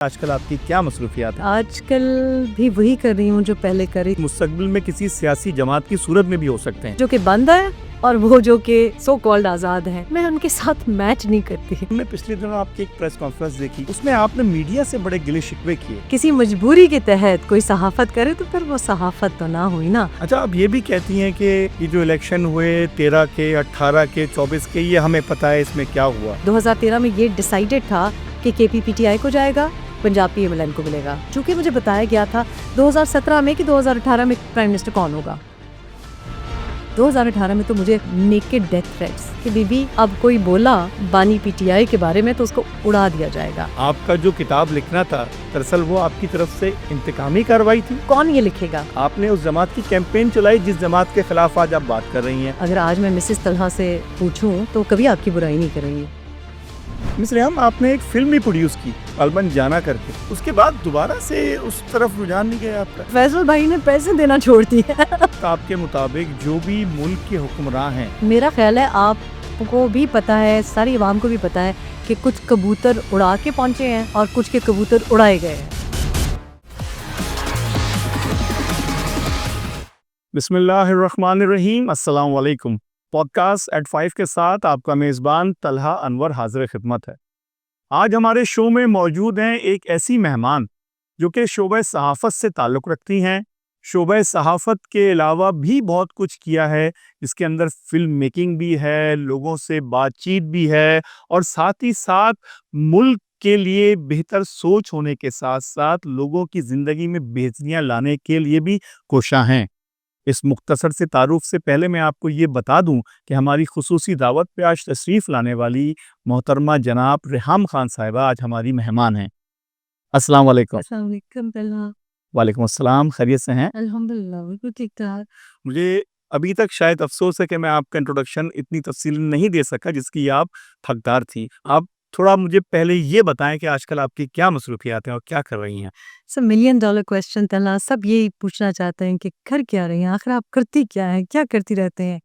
आजकल आपकी क्या मसरूफियात है? आजकल भी वही कर रही हूँ जो पहले करी, मुस्तकबिल में किसी सियासी जमात की सूरत में भी हो सकते हैं। जो कि बंद है और वो जो कि सो कॉल्ड आजाद है। मैं उनके साथ मैच नहीं करती। हमने पिछले दिनों आपकी एक प्रेस कॉन्फ्रेंस देखी, उसमें आपने मीडिया से बड़े गिले शिकवे किए। किसी मजबूरी के तहत कोई सहाफत करे तो फिर वो सहाफत तो ना हुई ना। अच्छा, आप ये भी कहती हैं कि ये जो इलेक्शन हुए 13 के, 18 के, 24 के, ये हमें पता है इसमें क्या हुआ। 2013 में ये डिसाइडेड था कि KPPTI को जाएगा, पंजाब PMLN को मिलेगा। चूँकि मुझे बताया गया था 2017 में कि 2018 में प्राइम मिनिस्टर कौन होगा। 2018 में तो मुझे नेकेड डेथ थ्रेट्स कि बीबी अब कोई बोला बानी PTI के बारे में तो उसको उड़ा दिया जाएगा। आपका जो किताब लिखना था, दरअसल वो आपकी तरफ से इंतकामी कार्रवाई थी। कौन ये लिखेगा? आपने उस जमात की कैंपेन चलाई जिस जमात के खिलाफ आज आप बात कर रही हैं। अगर आज मैं मिसेस तलहा से पूछूं तो कभी आपकी बुराई नहीं करेंगी। मिस रेहम, आपने एक फिल्म भी प्रोड्यूस की अलबन जाना करके, उसके बाद दोबारा से उस तरफ रुझान नहीं गया आपका? फैसल भाई ने पैसे देना छोड़ दिया। आपके मुताबिक जो भी मुल्क के हुक्मरान हैं, मेरा ख्याल है आपको भी पता है, सारी आवाम को भी पता है कि कुछ कबूतर उड़ा के पहुंचे हैं और कुछ के कबूतर उड़ाए गए हैं। बिस्मिल्लाहिर्रहमानिर्रहीम, अस्सलाम वालेकुम। पॉडकास्ट एट 5 के साथ आपका मेज़बान तलहा अनवर हाजिर खिदमत है। आज हमारे शो में मौजूद हैं एक ऐसी मेहमान जो कि शोबे सहाफ़त से ताल्लुक़ रखती हैं। शोबे सहाफ़त के अलावा भी बहुत कुछ किया है, जिसके अंदर फ़िल्म मेकिंग भी है, लोगों से बातचीत भी है और साथ ही साथ मुल्क के लिए बेहतर सोच होने के साथ साथ लोगों की ज़िंदगी में बेहतरियाँ लाने के लिए भी कोशां हैं। इस मुख्तसर से तारुफ से पहले मैं आपको ये बता दूं कि हमारी खुसूसी दावत पे आज तशरीफ़ लाने वाली मोहतरमा जनाब रेहाम खान साहिबा आज हमारी मेहमान हैं। अस्सलाम वालेकुम। अस्सलाम वालेकुम तलहा। वालेकुम अस्सलाम, खैरियत से हैं? अल्हम्दुलिल्लाह बिल्कुल ठीक ठाक। मुझे अभी तक शायद अफसोस है कि मैं आपका इंट्रोडक्शन इतनी तफसील नहीं दे सका जिसकी आप हकदार थी। आप थोड़ा मुझे पहले ये बताएं कि आजकल आपकी क्या मसरूफियात हैं और क्या कर रही हैं? सब मिलियन डॉलर क्वेश्चन तलहा, सब यही पूछना चाहते हैं कि कर क्या रही हैं, आखिर आप करती क्या हैं, क्या करती रहते हैं?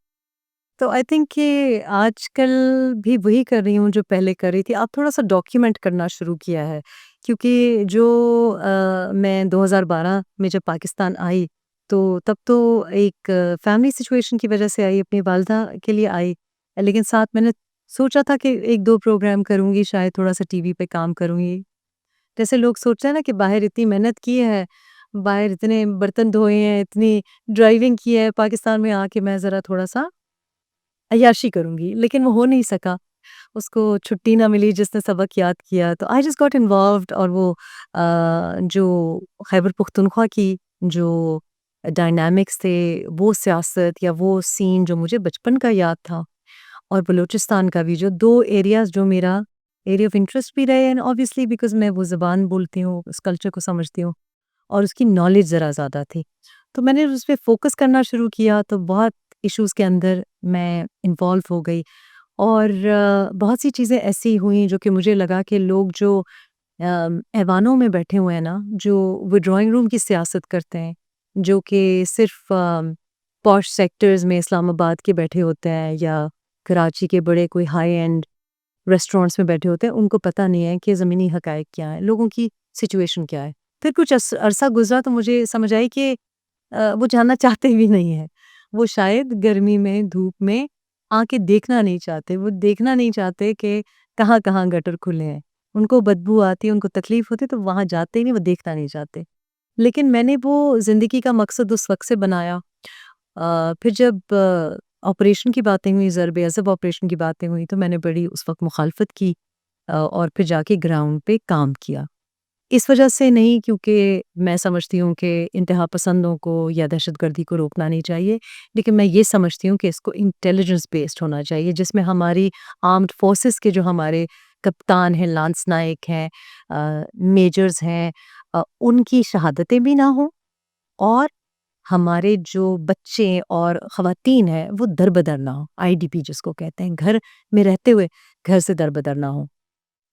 तो आई थिंक कि आजकल भी वही कर रही हूँ जो पहले कर रही थी। अब थोड़ा-सा डॉक्यूमेंट करना शुरू किया है, क्योंकि जो मैं 2012 में जब पाकिस्तान आई, तो तब तो एक फैमिली सिचुएशन की वजह से आई, अपनी वालिदा के लिए आई। लेकिन साथ मैंने सोचा था कि 1-2 प्रोग्राम करूँगी, शायद थोड़ा-सा टीवी पे काम करूँगी। जैसे लोग सोचते हैं ना कि बाहर इतनी मेहनत की है, बाहर इतने बर्तन धोए हैं, इतनी ड्राइविंग की है, पाकिस्तान में आके मैं ज़रा थोड़ा-सा अय्याशी करूँगी, लेकिन वो हो नहीं सका। उसको छुट्टी ना मिली जिसने सबक याद किया, तो आई जस्ट गॉट इन्वॉल्व्ड और वो जो खैबर पुख्तनख्वा की जो डायनामिक्स थे, वो सियासत या वो सीन जो मुझे बचपन का याद था और बलूचिस्तान का भी, जो 2 एरियाज़ जो मेरा एरिया ऑफ इंटरेस्ट भी रहे एंड ऑब्वियसली बिकॉज़ मैं वो ज़बान बोलती हूँ, उस कल्चर को समझती हूँ और उसकी नॉलेज ज़रा ज़्यादा थी। तो मैंने उस पे फ़ोकस करना शुरू किया, तो बहुत इश्यूज़ के अंदर मैं इन्वॉल्व हो गई और बहुत सी चीज़ें ऐसी हुई जो कि मुझे लगा कि लोग जो ऐवानों में बैठे हुए हैं ना, जो वो ड्राइंग रूम की सियासत करते हैं, जो कि सिर्फ़ पॉश सेक्टर्स में इस्लामाबाद के बैठे होते हैं या कराची के बड़े कोई हाई एंड रेस्टोरेंट्स में बैठे होते हैं, उनको पता नहीं है कि ज़मीनी हक़ाइक़ क्या है, लोगों की सिचुएशन क्या है। फिर कुछ अरसा गुज़रा तो मुझे समझ आई कि वो जानना चाहते भी नहीं हैं। वो शायद गर्मी में, धूप में आके देखना नहीं चाहते। वो देखना नहीं चाहते कि कहाँ-कहाँ गटर खुले हैं। उनको बदबू आती है, उनको तकलीफ़ होती है, तो वहाँ जाते ही नहीं, वो देखना नहीं चाहते। लेकिन मैंने वो ज़िंदगी का मकसद उस वक़्त से बनाया। फिर जब ऑपरेशन की बातें हुई, ज़र्ब-ए-अज़ब ऑपरेशन की बातें हुई, तो मैंने बड़ी उस वक़्त मुखालफ़त की और फिर जाके ग्राउंड पे काम किया। इस वजह से नहीं, क्योंकि मैं समझती हूँ कि इंतहा पसंदों को या दहशतगर्दी को रोकना नहीं चाहिए, लेकिन मैं ये समझती हूँ कि इसको इंटेलिजेंस बेस्ड होना चाहिए, जिसमें हमारी आर्म्ड फोर्सेस के जो हमारे कप्तान हैं, लांस नायक हैं, मेजर्स हैं, उनकी शहादतें भी ना हों और हमारे जो बच्चे और ख़वातीन हैं, वो दर-बदर ना हों। IDP जिसको कहते हैं, घर में रहते हुए घर से दर-बदर ना हों।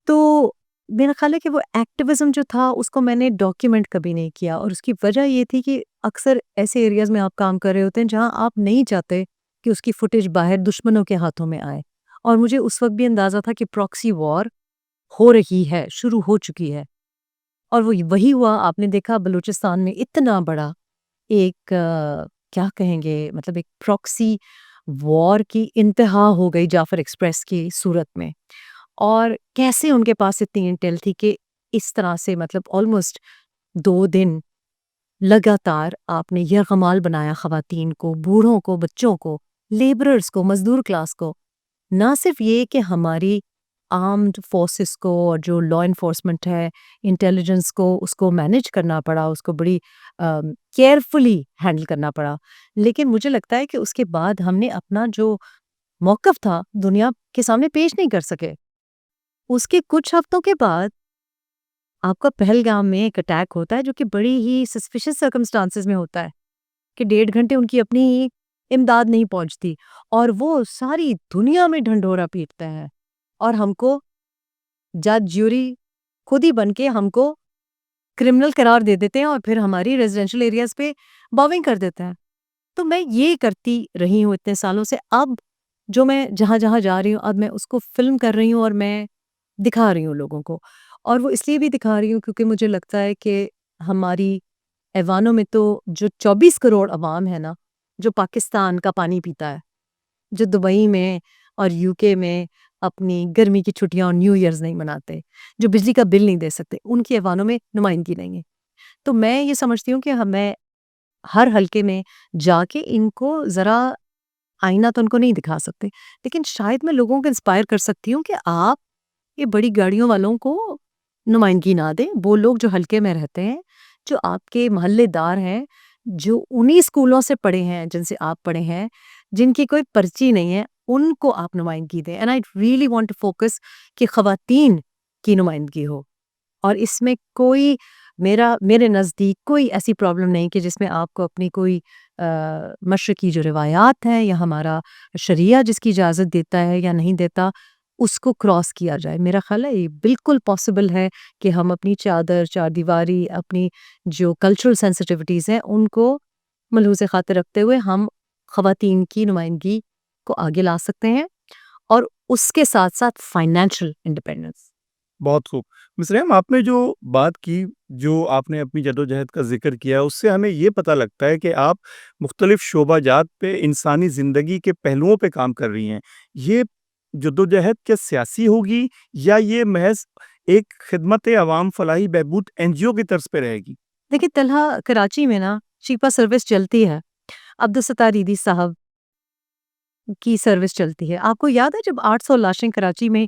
तो मेरा ख़्याल है कि वो एक्टिविज़्म जो था उसको मैंने डॉक्यूमेंट कभी नहीं किया और उसकी वजह ये थी कि अक्सर ऐसे एरियाज़ में आप काम कर रहे होते हैं जहाँ आप नहीं चाहते कि उसकी फुटेज बाहर दुश्मनों के हाथों में आए। और मुझे उस वक़्त भी अंदाज़ा था कि प्रॉक्सी वॉर हो रही है, शुरू हो चुकी है। और वो वही हुआ, आपने देखा बलूचिस्तान में इतना बड़ा एक क्या कहेंगे, मतलब एक प्रॉक्सी वॉर की इंतहा हो गई जाफर एक्सप्रेस की सूरत में। और कैसे उनके पास इतनी इंटेल थी कि इस तरह से, मतलब ऑलमोस्ट 2 दिन लगातार आपने यरगमाल बनाया ख़वातीन को, बूढ़ों को, बच्चों को, लेबरर्स को, मज़दूर क्लास को। ना सिर्फ ये कि हमारी आर्म्ड फोर्सेस को और जो लॉ एनफोर्समेंट है, इंटेलिजेंस को, उसको मैनेज करना पड़ा, उसको बड़ी केयरफुली हैंडल करना पड़ा। लेकिन मुझे लगता है कि उसके बाद हमने अपना जो मौक़िफ़ था, दुनिया के सामने पेश नहीं कर सके। उसके कुछ हफ्तों के बाद आपका पहलगाम में एक अटैक होता है, जो कि बड़ी ही सस्पिशियस सर्कमस्टांसेस में होता है, कि 1.5 घंटे उनकी अपनी इमदाद नहीं पहुंचती और वो सारी दुनिया में ढंढोरा पीटते हैं और हमको जज ज्यूरी खुद ही बन के हमको क्रिमिनल करार दे देते हैं और फिर हमारी रेजिडेंशियल एरियाज पे बॉम्बिंग कर देते हैं। तो मैं ये करती रही हूँ इतने सालों से। अब जो मैं जहाँ जहाँ जा रही हूँ, अब मैं उसको फिल्म कर रही हूँ और मैं दिखा रही हूँ लोगों को। और वो इसलिए भी दिखा रही हूँ क्योंकि मुझे लगता है कि हमारी ऐवानों में तो जो 24 करोड़ अवाम है ना, जो पाकिस्तान का पानी पीता है, जो दुबई में और यूके में अपनी गर्मी की छुट्टियां और न्यू ईयर्स नहीं मनाते, जो बिजली का बिल नहीं दे सकते, उनकी ऐवानों में नुमाइंदगी नहीं है। तो मैं ये समझती हूँ कि हमें हर हलके में जाके इनको ज़रा, आईना तो उनको नहीं दिखा सकते, लेकिन शायद मैं लोगों को इंस्पायर कर सकती हूँ कि आप ये बड़ी गाड़ियों वालों को नुमाइंदगी ना दें। वो लोग जो हलके में रहते हैं, जो आपके मोहल्लेदार हैं, जो उन्हीं स्कूलों से पढ़े हैं जिनसे आप पढ़े हैं, जिनकी कोई पर्ची नहीं है, उनको आप नुमाइंदगी दें। And I really want to focus कि ख़वातीन की नुमाइंदगी हो। और इसमें कोई, मेरे नज़दीक कोई ऐसी प्रॉब्लम नहीं कि जिसमें आपको अपनी कोई मशरक़ी जो रिवायात हैं या हमारा शरिया जिसकी इजाज़त देता है या नहीं देता, उसको क्रॉस किया जाए। मेरा ख़्याल है ये बिल्कुल पॉसिबल है कि हम अपनी चादर, चारदीवारी, अपनी जो कल्चरल सेंसिटिविटीज़ हैं, उनको मलहूज़ ख़ातिर रखते हुए हम ख़वातीन की नुमाइंदगी को आगे ला सकते हैं और उसके साथ-साथ फाइनेंशियल इंडिपेंडेंस। बहुत खूब। मिस रेहम, आपने जो बात की, जो आपने अपनी जद्दोजहद का ज़िक्र किया, उससे हमें ये पता लगता है कि आप मुख्तलिफ़ शोबाजात पे इंसानी ज़िंदगी के पहलुओं पे काम कर रही हैं। ये जद्दोजहद क्या सियासी होगी या ये महज़ एक खिदमत अवाम फलाही बहबूद एनजीओ की तर्ज पे रहेगी? देखिए तलहा, कराची में ना शिपा सर्विस चलती है। अब्दुल सत्तार ईदी साहब की सर्विस चलती है। आपको याद है जब 800 लाशें कराची में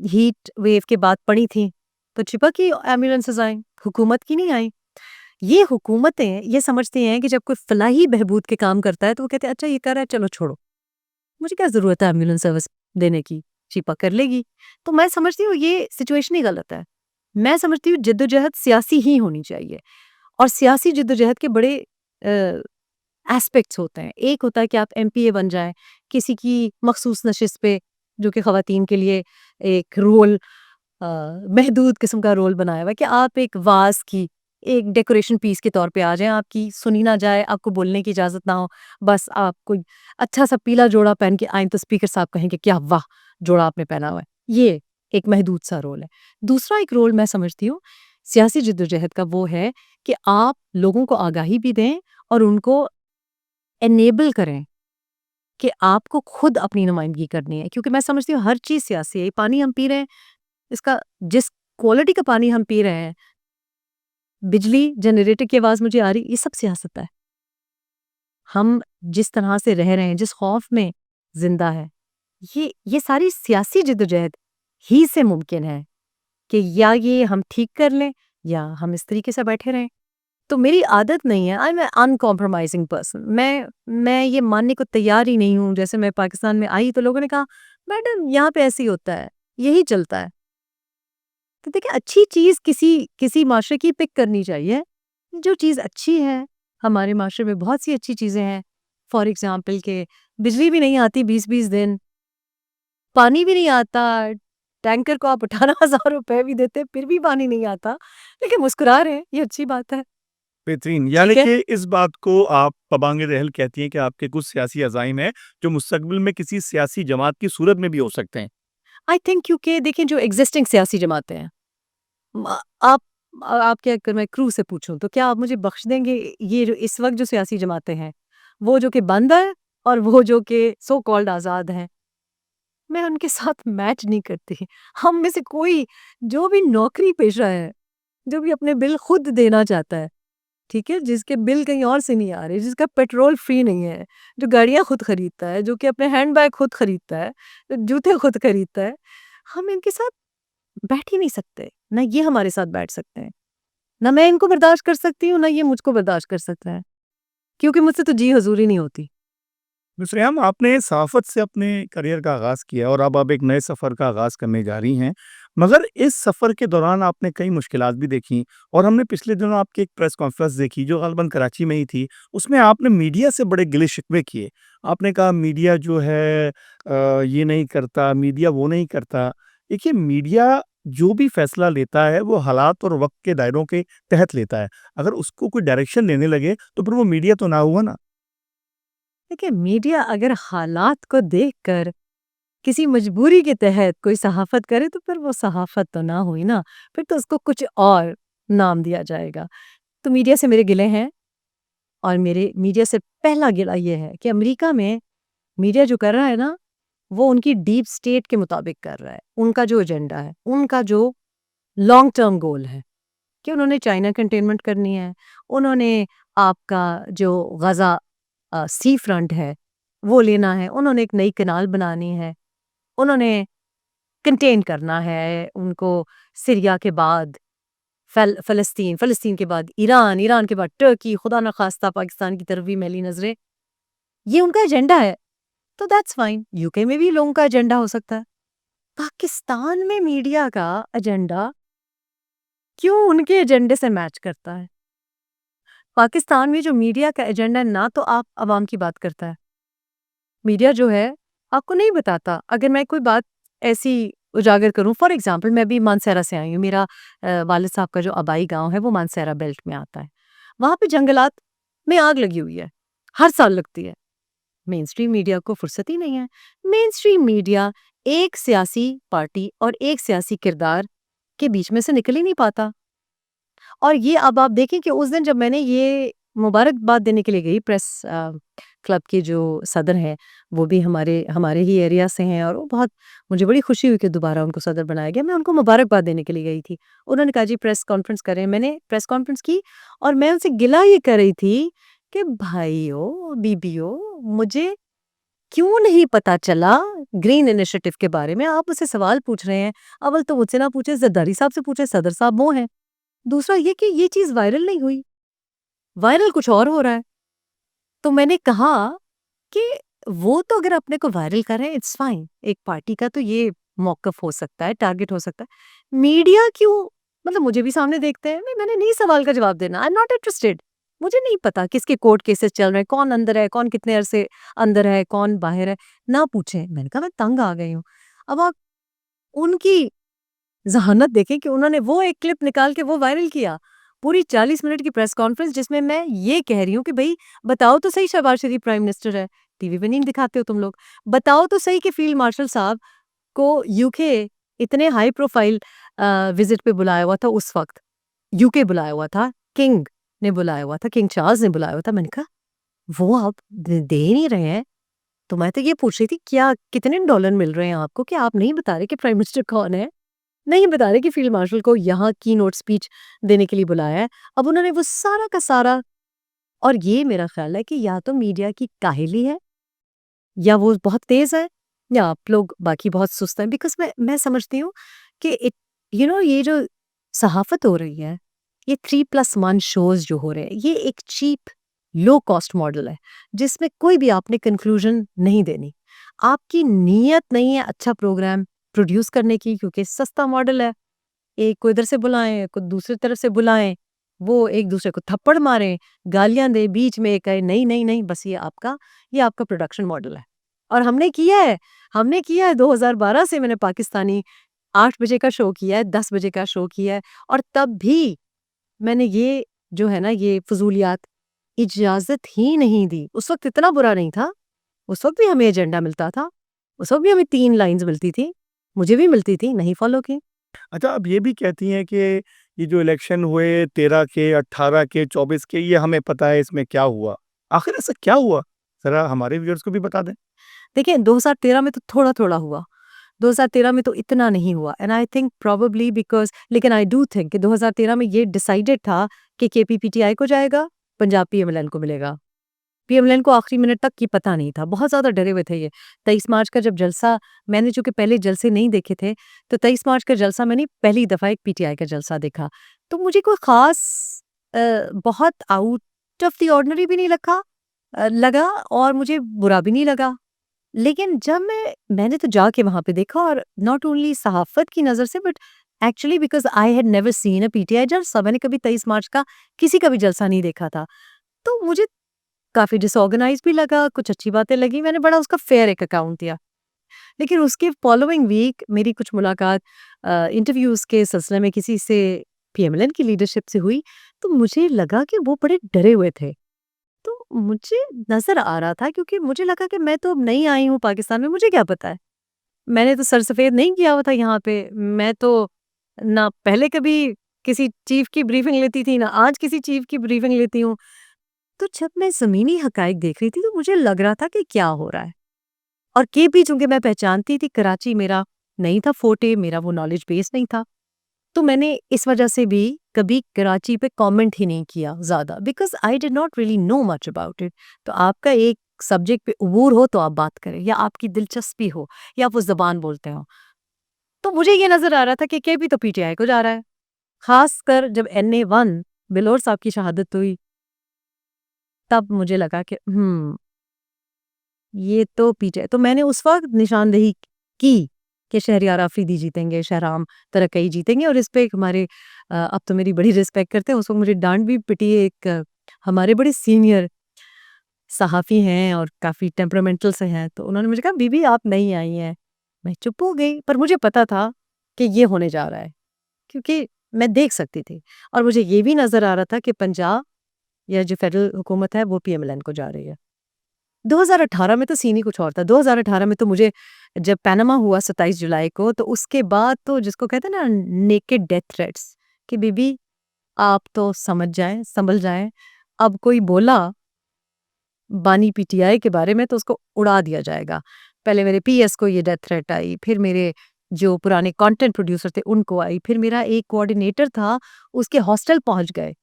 हीट वेव के बाद पड़ी थीं, तो शिपा की एम्बुलेंसेज़ आईं, हुकूमत की नहीं आईं। ये हुकूमतें ये समझती हैं कि जब कोई फलाही बहबूद के काम करता है तो वो कहते हैं अच्छा ये कर रहा है, चलो छोड़ो, मुझे क्या ज़रूरत है एम्बुलेंस सर्विस देने की, शिपा कर लेगी। तो मैं समझती हूँ ये सिचुएशन ही गलत है। मैं समझती हूँ जद्दोजहद सियासी ही होनी चाहिए और सियासी जद्दोजहद के बड़े एस्पेक्ट्स होते हैं। एक होता है कि आप एमपीए बन जाएँ, किसी की मखसूस नशिस्त पे, जो कि ख़वातीन के लिए एक रोल, महदूद किस्म का रोल बनाया हुआ है कि आप एक वाज़ की, एक डेकोरेशन पीस के तौर पे आ जाएँ, आपकी सुनी ना जाए, आपको बोलने की इजाज़त ना हो, बस आप कोई अच्छा-सा पीला जोड़ा पहन के आएँ तो स्पीकर साहब कहेंगे क्या वाह! जोड़ा आपने पहना हुआ है। ये एक महदूद-सा रोल है। दूसरा एक रोल मैं समझती हूँ सियासी जद्दोजहद का, वो है कि आप लोगों को आगाही भी दें और उनको एनेबल करें कि आपको खुद अपनी नुमाइंदगी करनी है। क्योंकि मैं समझती हूँ हर चीज़ सियासी है। ये पानी हम पी रहे हैं, इसका जिस क्वालिटी का पानी हम पी रहे हैं, बिजली जनरेटर की आवाज़ मुझे आ रही, ये सब सियासत है। हम जिस तरह से रह रहे हैं, जिस खौफ में ज़िंदा है, ये सारी सियासी जद्दोजहद ही से मुमकिन है कि या ये हम ठीक कर लें या हम इस तरीके से बैठे रहें। तो मेरी आदत नहीं है, आई एम अनकॉम्प्रोमाइजिंग पर्सन। मैं ये मानने को तैयार ही नहीं हूँ। जैसे मैं पाकिस्तान में आई तो लोगों ने कहा मैडम यहाँ पे ऐसे ही होता है, यही चलता है। तो देखिए अच्छी चीज़ किसी किसी माशरे की पिक करनी चाहिए। जो चीज़ अच्छी है, हमारे माशरे में बहुत सी अच्छी चीज़ें हैं। फॉर एग्ज़ाम्पल के बिजली भी नहीं आती 20-20 दिन, पानी भी नहीं आता, टैंकर को आप 18,000 रुपए भी देते फिर भी पानी नहीं आता, लेकिन मुस्कुरा रहे हैं, ये अच्छी बात है। बेहतरीन। यानी ठीक है? कि इस बात को आप पबांग रहल कहती हैं कि आपके कुछ सियासी अज़ाइम हैं, जो मुस्तक़बिल में किसी सियासी जमात की सूरत में भी हो सकते हैं। आई थिंक क्योंकि देखिए जो एग्जिस्टिंग सियासी जमातें हैं आप क्या, अगर मैं क्रू से पूछूं तो क्या आप मुझे बख्श देंगे ये जो इस वक्त जो सियासी जमातें हैं, वो जो कि बंद है और वो जो कि सो कॉल्ड आज़ाद हैं, मैं उनके साथ मैच नहीं करती। हम में से कोई जो भी नौकरी पेशा है, जो भी अपने बिल खुद देना चाहता है, ठीक है? जिसके बिल कहीं और से नहीं आ रहे, जिसका पेट्रोल फ्री नहीं है, जो गाड़ियाँ खुद खरीदता है, जो कि अपने हैंडबैग खुद खरीदता है, जूते खुद खरीदता है, हम इनके साथ बैठ ही नहीं सकते। ना ये हमारे साथ बैठ सकते हैं, ना मैं इनको बर्दाश्त कर सकती हूँ, ना ये मुझको बर्दाश्त कर सकता है, क्योंकि मुझसे तो जी हज़ूरी नहीं होती। मिस्र आपने सहाफ़त से अपने करियर का आगाज़ किया और अब आप एक नए सफ़र का आगाज़ करने जा रही हैं। मगर इस सफ़र के दौरान आपने कई मुश्किलात भी देखी और हमने पिछले दिनों आपकी एक प्रेस कॉन्फ्रेंस देखी जो ग़ालिबन कराची में ही थी। उसमें आपने मीडिया से बड़े गिले-शिकवे किए। आपने कहा मीडिया जो है ये नहीं करता, मीडिया वो नहीं करता। देखिए मीडिया जो भी फ़ैसला लेता है वो हालात और वक़्त के दायरों के तहत लेता है। अगर उसको कोई डायरेक्शन देने लगे तो फिर वो मीडिया तो ना हुआ ना। देखिए, मीडिया अगर हालात को देखकर किसी मजबूरी के तहत कोई सहाफ़त करे तो फिर वो सहाफ़त तो ना हुई ना, फिर तो उसको कुछ और नाम दिया जाएगा। तो मीडिया से मेरे गिले हैं, और मेरे मीडिया से पहला गिला ये है कि अमेरिका में मीडिया जो कर रहा है ना, वो उनकी डीप स्टेट के मुताबिक कर रहा है। उनका जो एजेंडा है, उनका जो लॉन्ग टर्म गोल है कि उन्होंने चाइना कंटेनमेंट करनी है, उन्होंने आपका जो गज़ा सी फ्रंट है, वो लेना है, उन्होंने एक नई कैनाल बनानी है, उन्होंने कंटेन करना है उनको सीरिया के बाद फ़लस्तीन, फ़लस्तीन के बाद ईरान, ईरान के बाद टर्की, खुदा न ख़ास्ता पाकिस्तान की तरफ भी मैली नज़रें। ये उनका एजेंडा है, तो दैट्स फाइन। यूके में भी लोगों का एजेंडा हो सकता है। पाकिस्तान में मीडिया का एजेंडा क्यों उनके एजेंडे से मैच करता है? पाकिस्तान में जो मीडिया का एजेंडा है ना, तो आप अवाम की बात करता है। मीडिया जो है आपको नहीं बताता। अगर मैं कोई बात ऐसी उजागर करूं, फॉर एग्जांपल मैं भी मानसेरा से आई हूँ। मेरा वालिद साहब का जो आबाई गांव है वो मानसेरा बेल्ट में आता है। वहां पे जंगलात में आग लगी हुई है, हर साल लगती है। मेन स्ट्रीम मीडिया को फुर्सत ही नहीं है। मेन स्ट्रीम मीडिया एक सियासी पार्टी और एक सियासी किरदार के बीच में से निकल ही नहीं पाता। और ये अब आप देखें कि उस दिन जब मैंने ये मुबारकबाद देने के लिए गई, प्रेस क्लब के जो सदर हैं, वो भी हमारे हमारे ही एरिया से हैं, और वो बहुत, मुझे बड़ी खुशी हुई कि दोबारा उनको सदर बनाया गया। मैं उनको मुबारकबाद देने के लिए गई थी। उन्होंने कहा जी प्रेस कॉन्फ्रेंस करें। मैंने प्रेस कॉन्फ्रेंस की और मैं उनसे गिला ये कर रही थी कि भाइयों, बीबियों, मुझे क्यों नहीं पता चला ग्रीन इनिशिएटिव के बारे में? आप मुझसे सवाल पूछ रहे हैं। अव्वल तो मुझसे ना पूछे, ज़रदारी साहब से पूछे, सदर साहब वो हैं। दूसरा ये कि ये चीज़ वायरल नहीं हुई, वायरल कुछ और हो रहा है। तो मैंने कहा कि वो तो अगर अपने को वायरल कर रहे हैं, इट्स फाइन। एक पार्टी का तो ये मौक़िफ़ हो सकता है, टारगेट हो सकता है। मीडिया क्यों, मतलब मुझे भी सामने देखते हैं। नहीं, मैंने नहीं सवाल का जवाब देना। आई एम नॉट इंटरेस्टेड। मुझे नहीं पता किसके कोर्ट केसेस चल रहे हैं, कौन अंदर है, कौन कितने अरसे अंदर है, कौन बाहर है, ना पूछें। मैंने कहा मैं तंग आ गई हूँ। अब आप उनकी ज़हानत देखें कि उन्होंने वो एक क्लिप निकाल के वो वायरल किया। पूरी 40 मिनट की प्रेस कॉन्फ्रेंस जिसमें मैं ये कह रही हूँ कि भई बताओ तो सही, शहबाज शरीफ प्राइम मिनिस्टर है, टीवी पे नहीं दिखाते हो तुम लोग। बताओ तो सही कि फील्ड मार्शल साहब को यूके इतने हाई प्रोफाइल विज़िट पे बुलाया हुआ था उस वक़्त। यूके बुलाया हुआ था, किंग ने बुलाया हुआ था, किंग चार्ल्स ने बुलाया हुआ था। मैंने कहा वो आप दे ही नहीं रहे हैं। तो मैं तो ये पूछ रही थी क्या कितने डॉलर मिल रहे हैं आपको कि आप नहीं बता रहे कि प्राइम मिनिस्टर कौन है? नहीं बता रहे कि फील्ड मार्शल को यहाँ कीनोट स्पीच देने के लिए बुलाया है। अब उन्होंने वो सारा का सारा, और ये मेरा ख़्याल है कि या तो मीडिया की काहिली है, या वो बहुत तेज़ है, या आप लोग बाकी बहुत सुस्त हैं। बिकॉज़ मैं समझती हूँ कि ये जो सहाफ़त हो रही है, ये 3+1 शोज़ जो हो रहे हैं, ये एक चीप लो कॉस्ट मॉडल है, जिसमें कोई भी आपने कंक्लूज़न नहीं देनी। आपकी नीयत नहीं है अच्छा प्रोग्राम प्रोड्यूस करने की, क्योंकि सस्ता मॉडल है। एक को इधर से बुलाएँ, एक को दूसरी तरफ से बुलाएँ, वो एक-दूसरे को थप्पड़ मारें, गालियाँ दें, बीच में एक कहे नहीं, नहीं, नहीं, बस ये आपका प्रोडक्शन मॉडल है। और हमने किया है 2012 से। मैंने पाकिस्तानी 8 बजे का शो किया है, 10 बजे का शो किया है, और तब भी मैंने ये जो है ना, ये फ़ुज़ूलियात इजाज़त ही नहीं दी। उस वक़्त इतना बुरा नहीं था, उस वक़्त भी हमें एजेंडा मिलता था, उस वक़्त भी हमें 3 लाइन्स मिलती थी, मुझे भी मिलती थी, नहीं फ़ॉलो की। अच्छा, आप ये भी कहती हैं कि ये जो इलेक्शन हुए 13 के, 18 के, 24 के, ये हमें पता है इसमें क्या हुआ। आखिर ऐसा क्या हुआ? ज़रा हमारे व्यूअर्स को भी बता दें। देखिए 2013 में तो थोड़ा-थोड़ा हुआ। 2013 में तो इतना नहीं हुआ and I think probably because लेकिन आई डू थिंक कि 2013 में ये डिसाइडेड था कि केपी पीटीआई को जाएगा, पंजाब पीएमएलएन को मिलेगा। पीएमएलएन को आखिरी मिनट तक ये पता नहीं था, बहुत ज़्यादा डरे हुए थे ये। 23 मार्च का जब जलसा मैंने चूँकि पहले जलसे नहीं देखे थे, तो 23 मार्च का जलसा मैंने पहली दफ़ा एक पीटीआई का जलसा देखा। तो मुझे कोई ख़ास बहुत आउट ऑफ द ऑर्डिनरी भी नहीं लगा और मुझे बुरा भी नहीं लगा। लेकिन जब मैंने तो जाके वहाँ पे देखा और नॉट ओनली सहाफ़त की नज़र से but actually because I had never seen a PTI जलसा मैंने कभी 23 मार्च का किसी का भी जलसा नहीं देखा था। तो मुझे काफ़ी डिसऑर्गनाइज़ भी लगा, कुछ अच्छी बातें लगी, मैंने बड़ा उसका फ़ेयर एक अकाउंट दिया। लेकिन उसके फॉलोइंग वीक मेरी कुछ मुलाकात इंटरव्यूज़ के सिलसिले में किसी से पीएमएलएन की लीडरशिप से हुई, तो मुझे लगा कि वो बड़े डरे हुए थे। तो मुझे नज़र आ रहा था क्योंकि मुझे लगा कि मैं तो अब नई आई हूँ पाकिस्तान में, मुझे क्या पता है? मैंने तो सर सफ़ेद नहीं किया हुआ था यहाँ पे। मैं तो ना पहले कभी किसी चीफ़ की ब्रीफ़िंग लेती थी, ना आज किसी चीफ़ की ब्रीफ़िंग लेती हूँ। तो जब मैं ज़मीनी हक़ाइक़ देख रही थी तो मुझे लग रहा था कि क्या हो रहा है? और केपी चूँकि मैं पहचानती थी, कराची मेरा नहीं था फ़ोर्टे, मेरा वो नॉलेज बेस नहीं था। तो मैंने इस वजह से भी कभी कराची पे कमेंट ही नहीं किया ज़्यादा because I did not really know much about it. तो आपका एक सब्जेक्ट पे उबूर हो तो आप बात करें या आपकी दिलचस्पी हो या आप वो ज़बान बोलते हो। तो मुझे ये नज़र आ रहा था कि केपी तो पीटीआई को जा रहा है। ख़ासकर जब एनए 1 बिलौर साहब की शहादत हुई, तब मुझे लगा कि ये तो पीटीआई तो मैंने उस वक़्त निशानदेही की कि शहरयार आफरीदी जीतेंगे, शहराम तरक्कई जीतेंगे और इस पे एक हमारे अब तो मेरी बड़ी रिस्पेक्ट करते हैं, उस वक़्त मुझे डाँट भी पिटी एक हमारे बड़े सीनियर सहाफ़ी हैं और काफ़ी टेम्परामेंटल से हैं, तो उन्होंने मुझे कहा, "बीबी आप नई आई हैं।" मैं चुप हो गई, पर मुझे पता था कि ये होने जा रहा है, क्योंकि मैं देख सकती थी और मुझे ये भी नज़र आ रहा था कि पंजाब या जो फेडरल हुकूमत है, वो पीएमएलएन को जा रही है। 2018 में तो सीन ही कुछ और था। 2018 में तो मुझे जब पनामा हुआ 27 जुलाई को, तो उसके बाद तो जिसको कहते हैं ना नेकेड डेथ थ्रेट्स कि बीबी आप तो समझ जाएँ, संभल जाएँ। अब कोई बोला बानी पीटीआई के बारे में तो उसको उड़ा दिया जाएगा। पहले मेरे पीएस को ये डेथ थ्रेट आई, फिर मेरे जो पुराने कंटेंट प्रोड्यूसर थे उनको आई, फिर मेरा एक कोऑर्डिनेटर था उसके हॉस्टल पहुँच गए।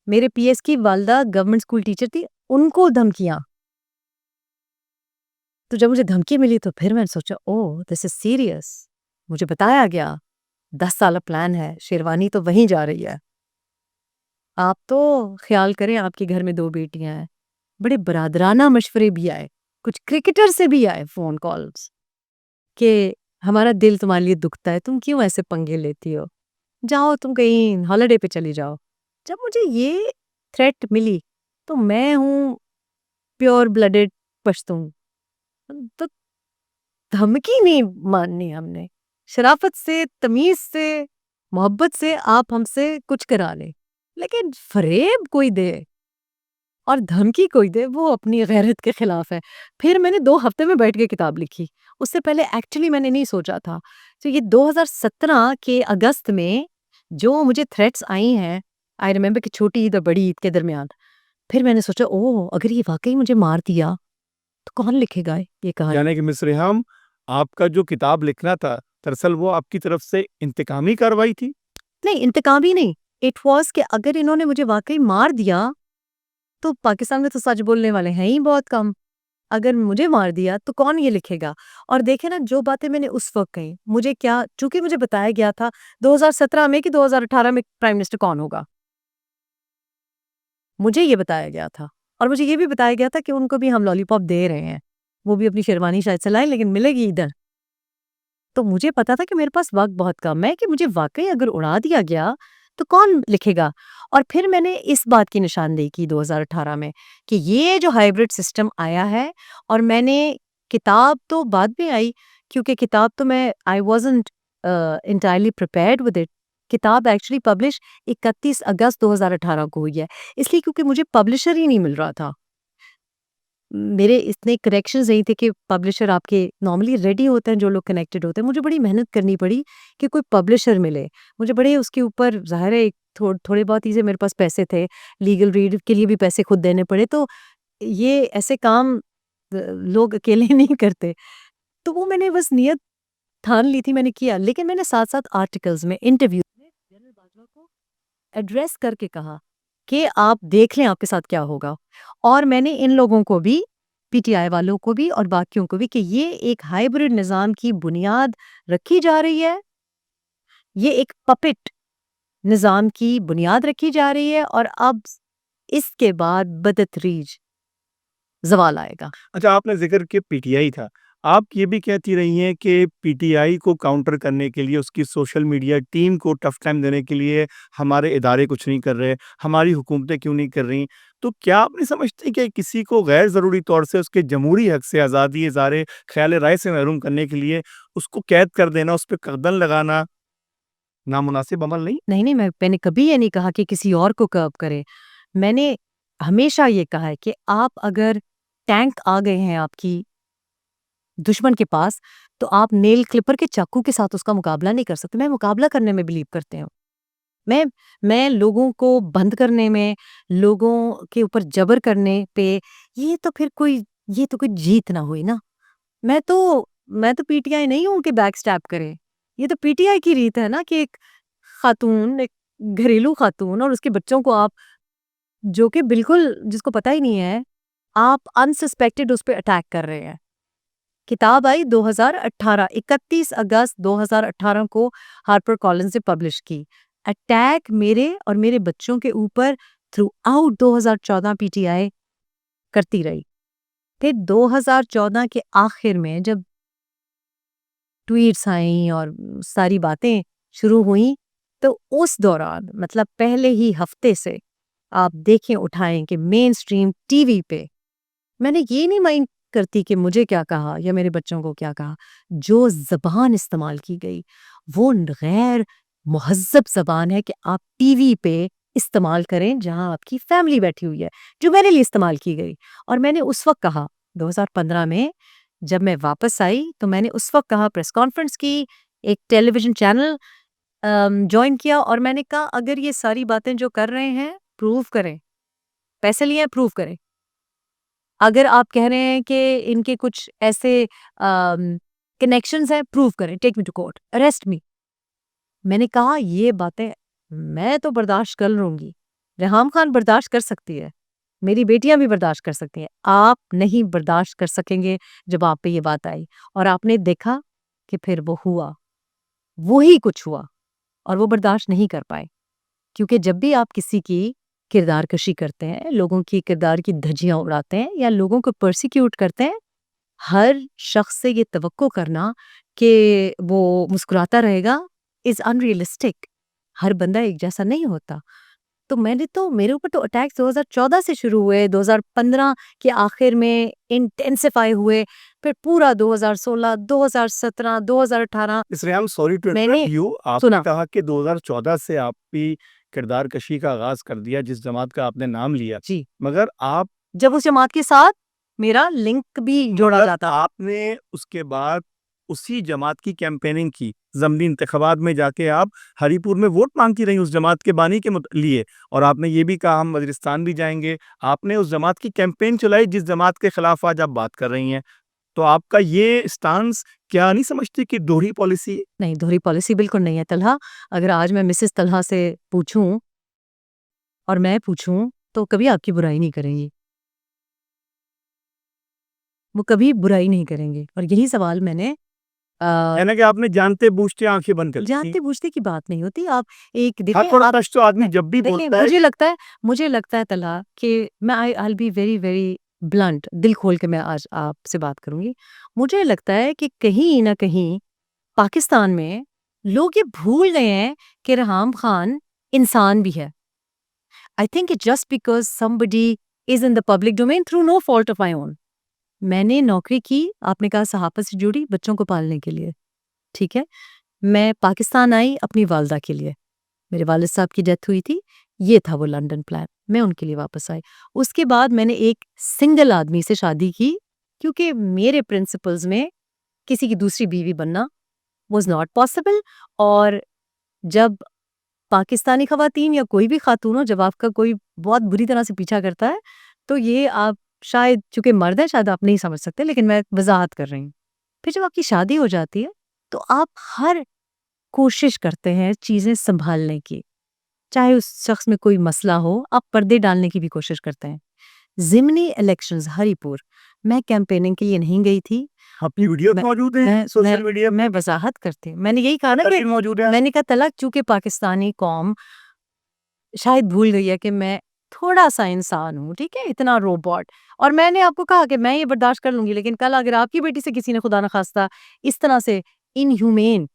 मेरे पीएस की वालदा गवर्नमेंट स्कूल टीचर थी, उनको धमकियाँ। तो जब मुझे धमकी मिली तो फिर मैंने सोचा ओह! This is serious. मुझे बताया गया 10 साला प्लान है, शेरवानी तो वहीं जा रही है। आप तो ख़्याल करें आपके घर में 2 बेटियाँ हैं। बड़े बरादराना मशवरे भी आए, कुछ क्रिकेटर से भी आए फ़ोन कॉल्स कि हमारा दिल तुम्हारे लिए दुखता है, तुम क्यों ऐसे पंगे लेती हो? जाओ तुम कहीं हॉलिडे पे चली जाओ। जब मुझे ये थ्रेट मिली, तो मैं हूँ प्योर ब्लडेड पश्तून, तो धमकी नहीं माननी हमने। शराफ़त से, तमीज़ से, मोहब्बत से आप हमसे कुछ करा लें। लेकिन फ़रेब कोई दे और धमकी कोई दे वो अपनी गैरत के खिलाफ है। फिर मैंने 2 हफ्ते में बैठ के किताब लिखी। उससे पहले एक्चुअली मैंने नहीं सोचा था। तो ये 2017 के अगस्त में जो मुझे थ्रेट्स आई हैं, आई रिमेंबर कि छोटी ईद और बड़ी ईद के दरमियान, फिर मैंने सोचा ओह! अगर ये वाक़ई मुझे मार दिया, तो कौन लिखेगा ये कहानी? यानी कि मिस रेहम, आपका जो किताब लिखना था, दरअसल वो आपकी तरफ से इंतकामी कार्रवाई थी? नहीं, इंतकामी नहीं, इट वाज़ कि अगर इन्होंने मुझे वाक़ई मार दिया, तो पाकिस्तान में तो सच बोलने वाले हैं ही बहुत कम। अगर मुझे मार दिया तो कौन ये लिखेगा? और देखिए ना जो बातें मैंने उस वक़्त कही, मुझे क्या चूँकि मुझे बताया गया था 2017 में कि 2018 में प्राइम मिनिस्टर कौन होगा। मुझे ये बताया गया था और मुझे ये भी बताया गया था कि उनको भी हम लॉलीपॉप दे रहे हैं। वो भी अपनी शेरवानी शायद से लाएँ लेकिन मिलेगी इधर। तो मुझे पता था कि मेरे पास वक़्त बहुत कम है कि मुझे वाक़ई अगर उड़ा दिया गया, तो कौन लिखेगा? और फिर मैंने इस बात की निशानदेही की 2018 में कि ये जो हाइब्रिड सिस्टम आया है और मैंने किताब तो बाद में आई क्योंकि किताब तो मैं I wasn't entirely prepared with it. किताब एक्चुअली पब्लिश 31 अगस्त 2018 को हुई है। इसलिए क्योंकि मुझे पब्लिशर ही नहीं मिल रहा था। मेरे इतने कनेक्शंस नहीं थे कि पब्लिशर आपके नॉर्मली रेडी होते हैं जो लोग कनेक्टेड होते हैं। मुझे बड़ी मेहनत करनी पड़ी कि कोई पब्लिशर मिले। मुझे बड़े उसके ऊपर ज़ाहिर है थोड़े बहुत चीज़ें मेरे पास पैसे थे, लीगल रीड के लिए भी पैसे खुद देने पड़े। तो ये ऐसे काम लोग अकेले नहीं करते। तो वो मैंने बस नियत ठान ली थी, मैंने किया। लेकिन मैंने साथ-साथ आर्टिकल्स में, इंटरव्यू में जनरल बाजवा को एड्रेस करके कहा कि आप देख लें आपके साथ क्या होगा। और मैंने इन लोगों को भी, पीटीआई वालों को भी और बाकियों को भी, कि ये एक हाइब्रिड निज़ाम की बुनियाद रखी जा रही है, ये एक पपेट निज़ाम की बुनियाद रखी जा रही है और अब इसके बाद बदतरीज ज़वाल आएगा। अच्छा, आपने ज़िक्र किया पीटीआई था। आप ये भी कहती रही हैं कि पीटीआई को काउंटर करने के लिए, उसकी सोशल मीडिया टीम को टफ टाइम देने के लिए हमारे इदारे कुछ नहीं कर रहे, हमारी हुकूमतें क्यों नहीं कर रहीं? तो क्या आप नहीं समझती कि किसी को गैर ज़रूरी तौर से उसके जमहूरी हक से, आज़ादी इज़हारे ख़याल राय से महरूम करने के लिए उसको कैद कर देना, उस पे कदम लगाना नामुनासिब अमल नहीं? नहीं, मैंने कभी ये नहीं कहा कि किसी और को कर्व करें। मैंने हमेशा ये कहा है कि आप अगर टैंक आ गए हैं आपकी दुश्मन के पास, तो आप नेल क्लिपर के चाकू के साथ उसका मुकाबला नहीं कर सकते। मैं मुकाबला करने में बिलीव करती हूँ। मैं मैं लोगों को बंद करने में, लोगों के ऊपर जबर करने पे, ये तो कोई जीत ना हुई ना। मैं तो पीटीआई नहीं हूँ कि बैक स्टैब करे। ये तो पीटीआई की रीत है ना कि एक खातून, एक घरेलू खातून और उसके बच्चों को आप, जो कि बिल्कुल जिसको पता ही नहीं है, आप अनसस्पेक्टेड उस पे अटैक कर रहे हैं। किताब आई 2018, 31 अगस्त 2018 को हार्पर कॉलिन्स ने पब्लिश की। अटैक मेरे और मेरे बच्चों के ऊपर थ्रू आउट 2014 पीटीआई करती रही। फिर 2014 के आखिर में जब ट्वीट्स आई और सारी बातें शुरू हुई, तो उस दौरान, मतलब पहले ही हफ्ते से आप देखें उठाएं कि मेन स्ट्रीम टीवी पे, मैंने ये नहीं माइंड करती कि मुझे क्या कहा या मेरे बच्चों को क्या कहा। जो ज़बान इस्तेमाल की गई, वो गैर मुहज़्ज़ब ज़बान है कि आप टीवी पे इस्तेमाल करें जहां आपकी फैमिली बैठी हुई है, जो मेरे लिए इस्तेमाल की गई। और मैंने उस वक्त कहा, 2015 में जब मैं वापस आई, तो मैंने उस वक्त कहा, प्रेस कॉन्फ्रेंस की, एक टेलीविज़न चैनल जॉइन किया और मैंने कहा, अगर ये सारी बातें जो कर रहे हैं, प्रूव करें। पैसे लिए हैं, प्रूव करें। अगर आप कह रहे हैं कि इनके कुछ ऐसे कनेक्शंस हैं, प्रूव करें, take me to court, arrest me. मैंने कहा ये बातें मैं तो बर्दाश्त कर लूंगी, रेहाम खान बर्दाश्त कर सकती है, मेरी बेटियां भी बर्दाश्त कर सकती हैं, आप नहीं बर्दाश्त कर सकेंगे जब आप पे ये बात आई। और आपने देखा कि फिर वो हुआ, वो ही कुछ हुआ और वो बर्दाश्त नहीं कर पाए। क्योंकि जब भी आप किसी की किरदार कशी करते हैं, लोगों की किरदार की धज्जियां उड़ाते हैं या लोगों को परसिक्यूट करते हैं, हर शख्स से ये तवक्को करना कि वो मुस्कुराता रहेगा इज अनरियलिस्टिक। हर बंदा एक जैसा नहीं होता। तो मेरे ऊपर तो अटैक्स 2014 से शुरू हुए, 2015 के आखिर में इंटेंसिफाई हुए, फिर पूरा 2016, 2017, 2018 इसलिए आई एम सॉरी टू मैंने इंटरप्ट यू। आपने सुना। कहा कि 2014 से आपकी किरदार कशी का आगाज़ कर दिया, जिस जमात का आपने नाम लिया। जी, मगर आप जब उस जमात के साथ मेरा लिंक भी जोड़ा मगर जाता। आपने उसके बाद उसी जमात की कैंपेनिंग की। ज़मनी इंतखाबात में जाके आप हरीपुर में वोट माँगती रहीं उस जमात के बानी के लिए, और आपने ये भी कहा हम वज़ीरिस्तान भी जाएँगे। आपने उस जमात की कैंपेन चलाई जिस जमात के खिलाफ आज आप बात कर रही हैं। तो आपका ये स्टांस क्या नहीं समझती कि दोहरी पॉलिसी है? नहीं, दोहरी पॉलिसी बिल्कुल नहीं है तलहा। अगर आज मैं मिसेस तलहा से पूछूं और मैं पूछूं, तो कभी आपकी बुराई नहीं करेंगी। वो कभी बुराई नहीं करेंगे। और यही सवाल मैंने है ना कि आपने जानते-बूझते आँखें बंद कर ली थी। जानते बूझते की बात नहीं होती। आप एक हाँ, देखिए, थोड़ा आप सच तो आदमी नहीं, जब भी देखिए, बोलता है। मुझे लगता है तलहा कि मैं I will be very very blunt, दिल खोल के मैं आज आपसे बात करूंगी। मुझे लगता है कि कहीं ना कहीं पाकिस्तान में लोग ये भूल गए हैं कि रेहाम खान इंसान भी है। I think it just because somebody is in the public domain through no fault of my own. मैंने नौकरी की, आपने कहा सहाफत से जुड़ी, बच्चों को पालने के लिए, ठीक है। मैं पाकिस्तान आई अपनी वालदा के लिए। मेरे वालिद साहब की डेथ हुई थी। ये था वो लंदन प्लान। मैं उनके लिए वापस आई। उसके बाद मैंने एक सिंगल आदमी से शादी की, क्योंकि मेरे प्रिंसिपल्स में किसी की दूसरी बीवी बनना वाज नॉट पॉसिबल। और जब पाकिस्तानी खवातीन या कोई भी खातून हो, जब आपका कोई बहुत बुरी तरह से पीछा करता है, तो ये आप शायद, चूंकि मर्द है, शायद आप नहीं समझ सकते, लेकिन मैं वजाहत कर रही हूँ। फिर जब आपकी शादी हो जाती है, तो आप हर कोशिश करते हैं चीजें संभालने की, चाहे उस शख्स में कोई मसला हो, आप पर्दे डालने की भी कोशिश करते हैं। ज़िमनी इलेक्शंस हरीपुर, मैं कैंपेनिंग के लिए नहीं गई थी। अपनी वीडियो मैं मौजूद है सोशल मीडिया मैं वजाहत करती हूँ। मैंने यही कहा ना कि मौजूद है। मैंने कहा तलक, चूंकि पाकिस्तानी कौम शायद भूल गई है कि मैं थोड़ा-सा इंसान हूँ, ठीक है? इतना रोबोट। और मैंने आपको कहा कि मैं ये बर्दाश्त कर लूँगी, लेकिन कल अगर आपकी बेटी से किसी ने खुदा न खास्ता इस तरह से इनह्यूमेन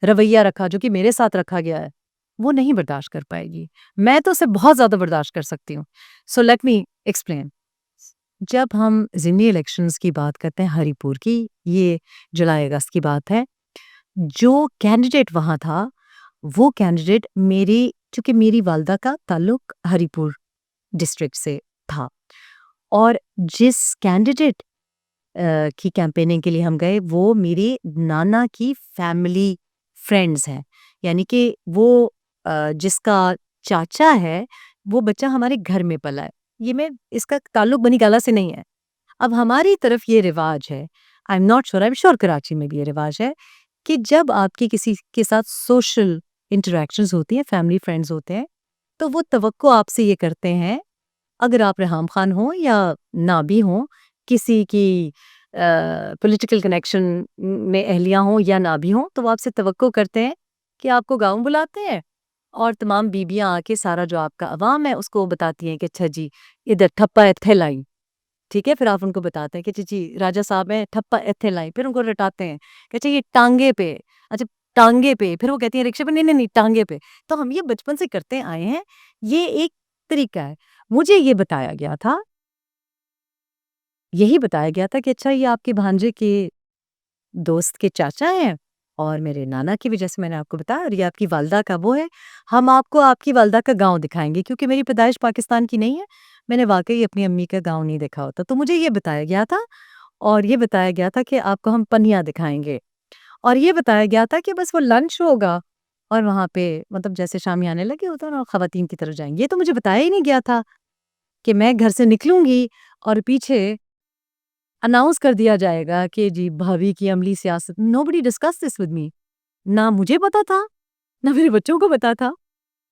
रवैया रखा, जो कि मेरे साथ रखा गया है, वो नहीं बर्दाश्त कर पाएगी। मैं तो उसे बहुत ज़्यादा बर्दाश्त कर सकती हूँ। So let me explain. जब हम ज़िमनी इलेक्शंस की बात करते हैं हरीपुर की, ये जुलाई-अगस्त की बात है, जो कैंडिडेट वहाँ था, वो कैंडिडेट चूँकि मेरी वालदा का ताल्लुक हरीपुर डिस्ट्रिक्ट से था, और जिस कैंडिडेट की कैंपेनिंग के लिए हम गए, वो मेरे नाना की फैमिली फ्रेंड्स हैं। यानी कि वो जिसका चाचा है, वो बच्चा हमारे घर में पला है। ये मैं इसका ताल्लुक बनी गाला से नहीं है। अब हमारी तरफ ये रिवाज है, आई am not sure, I am sure Karachi में भी ये रिवाज है, कि जब आपकी किसी के साथ सोशल इंटरैक्शंस होती हैं, फैमिली फ्रेंड्स होते हैं, तो वो तवक्को आपसे ये करते हैं, अगर आप रेहाम खान हो या ना भी हो, किसी की पॉलिटिकल कनेक्शन में अहलियां हो या ना भी हो, तो वो आपसे तवक्को करते हैं कि आपको गाँव बुलाते हैं, और तमाम बीबियां आके सारा जो आपका अवाम है उसको बताती हैं कि अच्छा जी, इधर ठप्पा इत्थे लाई, ठीक है? फिर आप उनको बताते हैं कि जी राजा साहब हैं, ठप्पा इत्थे लाई। फिर उनको रटाते हैं कि अच्छा ये टांगे पे, अच्छा टांगे पे। फिर वो कहती हैं रिक्शे पे, नहीं नहीं नहीं टांगे पे। तो हम ये बचपन से करते आए हैं, ये एक तरीका है। मुझे ये बताया गया था, यही बताया गया था कि अच्छा ये आपके भांजे के दोस्त के चाचा हैं, और मेरे नाना की भी, जैसे मैंने आपको बताया, और ये आपकी वालदा का वो है। हम आपको आपकी वालदा का गाँव दिखाएँगे, क्योंकि मेरी पैदाइश पाकिस्तान की नहीं है। मैंने वाक़ई अपनी अम्मी का गाँव नहीं देखा होता। तो मुझे ये बताया गया था, और ये बताया गया था कि आपको हम पनिया दिखाएँगे, और ये बताया गया था कि बस वो लंच होगा, और वहाँ पे मतलब जैसे शामियाने लगे होते हैं ना, ख़वातीन की तरफ जाएँगे। ये तो मुझे बताया ही नहीं गया था कि मैं घर से निकलूँगी और पीछे अनाउंस कर दिया जाएगा कि जी भाभी की अमली सियासत। Nobody discussed this with me. ना मुझे पता था, ना मेरे बच्चों को पता था,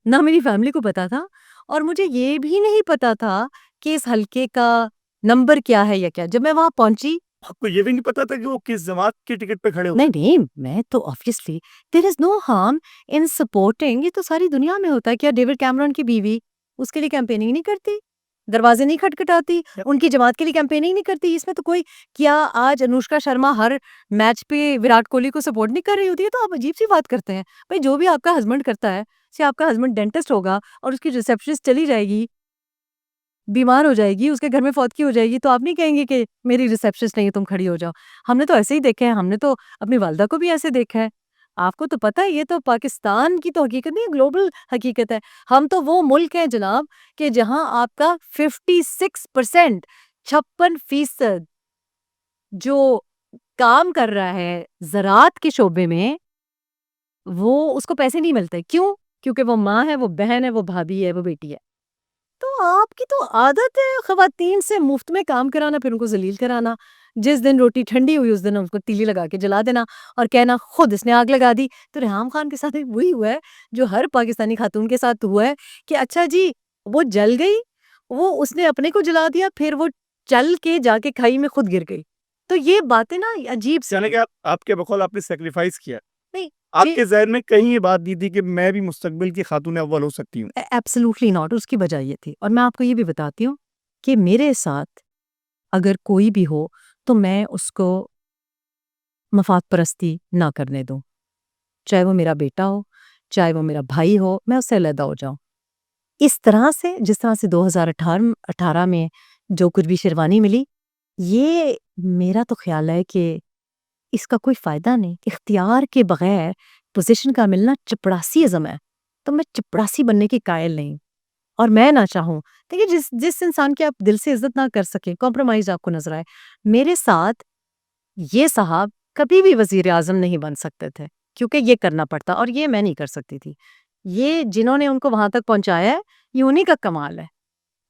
ना मेरी फैमिली को पता था, और मुझे ये भी नहीं पता था कि इस हलके का नंबर क्या है या क्या। जब मैं वहाँ पहुँची, आपको ये भी नहीं पता था कि वो किस जमात की टिकट पे खड़े हो? नहीं, नहीं, मैं तो obviously there is no harm in supporting, ये तो सारी दुनिया में होता है। क्या डेविड कैमरन की बीवी उसके लिए कैंपेनिंग नहीं करती? दरवाज़े नहीं खटखटाती? उनकी जमात के लिए कैंपेनिंग नहीं करती? इसमें तो कोई, क्या आज अनुष्का शर्मा हर मैच पे विराट कोहली को सपोर्ट नहीं कर रही होती है? तो आप अजीब-सी बात करते हैं। भई जो भी आपका हस्बैंड करता है, से आपका हस्बैंड डेंटिस्ट होगा और उसकी रिसेप्शनिस्ट चली जाएगी, बीमार हो जाएगी, उसके घर में फौतगी हो जाएगी, तो आप नहीं कहेंगे कि मेरी रिसेप्शनिस्ट नहीं है, तुम खड़ी हो जाओ। हमने तो ऐसे ही देखे हैं, हमने तो अपनी वालदा को भी ऐसे देखा है। आपको तो पता है, ये तो पाकिस्तान की तो हकीकत नहीं है, ग्लोबल हकीकत है। हम तो वो मुल्क हैं जनाब, कि जहाँ आपका 56% 56% जो काम कर रहा है ज़राअत के शोबे में, वो उसको पैसे नहीं मिलते। क्यों? क्योंकि वो माँ है, वो बहन है, वो भाभी है, वो बेटी है। तो आपकी तो आदत है ख़वातीन से मुफ्त में काम कराना, फिर उनको ज़लील कराना। जिस दिन रोटी ठंडी हुई, उस दिन उनको तीली लगा के जला देना, और कहना खुद इसने आग लगा दी। तो रेहाम खान के साथ भी वही हुआ है जो हर पाकिस्तानी खातून के साथ हुआ है, कि अच्छा जी वो जल गई, वो उसने अपने को जला दिया, फिर वो चल के जाके खाई में खुद गिर गई। तो ये बातें ना अजीब सी यानी कि हैं। आपके बकौल आपने सैक्रिफाइस किया। नहीं, आपके ज़हन में कहीं ये बात नहीं थी कि मैं भी मुस्तकबिल की खातून अव्वल हो सकती हूँ? Absolutely not. उसकी वजह ये थी, और मैं आपको ये भी बताती हूँ कि मेरे साथ अगर कोई भी हो, तो मैं उसको मफ़ाद परस्ती ना करने दूँ। चाहे वो मेरा बेटा हो, चाहे वो मेरा भाई हो, मैं उससे अलहदा हो जाऊँ। इस तरह से, जिस तरह से 2018 में जो कुछ भी शेरवानी मिली, ये मेरा तो ख़्याल है कि इसका कोई फ़ायदा नहीं। इख्तियार के बगैर पोज़ीशन का मिलना चपड़ासीइज़्म है, तो मैं चपड़ासी बनने की कायल नहीं। और मैं ना चाहूँ, देखिए जिस जिस इंसान की आप दिल से इज़्ज़त ना कर सकें, कॉम्प्रोमाइज़ आपको नज़र आए, मेरे साथ ये साहब कभी भी वज़ीर-ए-आज़म नहीं बन सकते थे, क्योंकि ये करना पड़ता और ये मैं नहीं कर सकती थी। ये जिन्होंने उनको वहाँ तक पहुँचाया है, ये उन्हीं का कमाल है।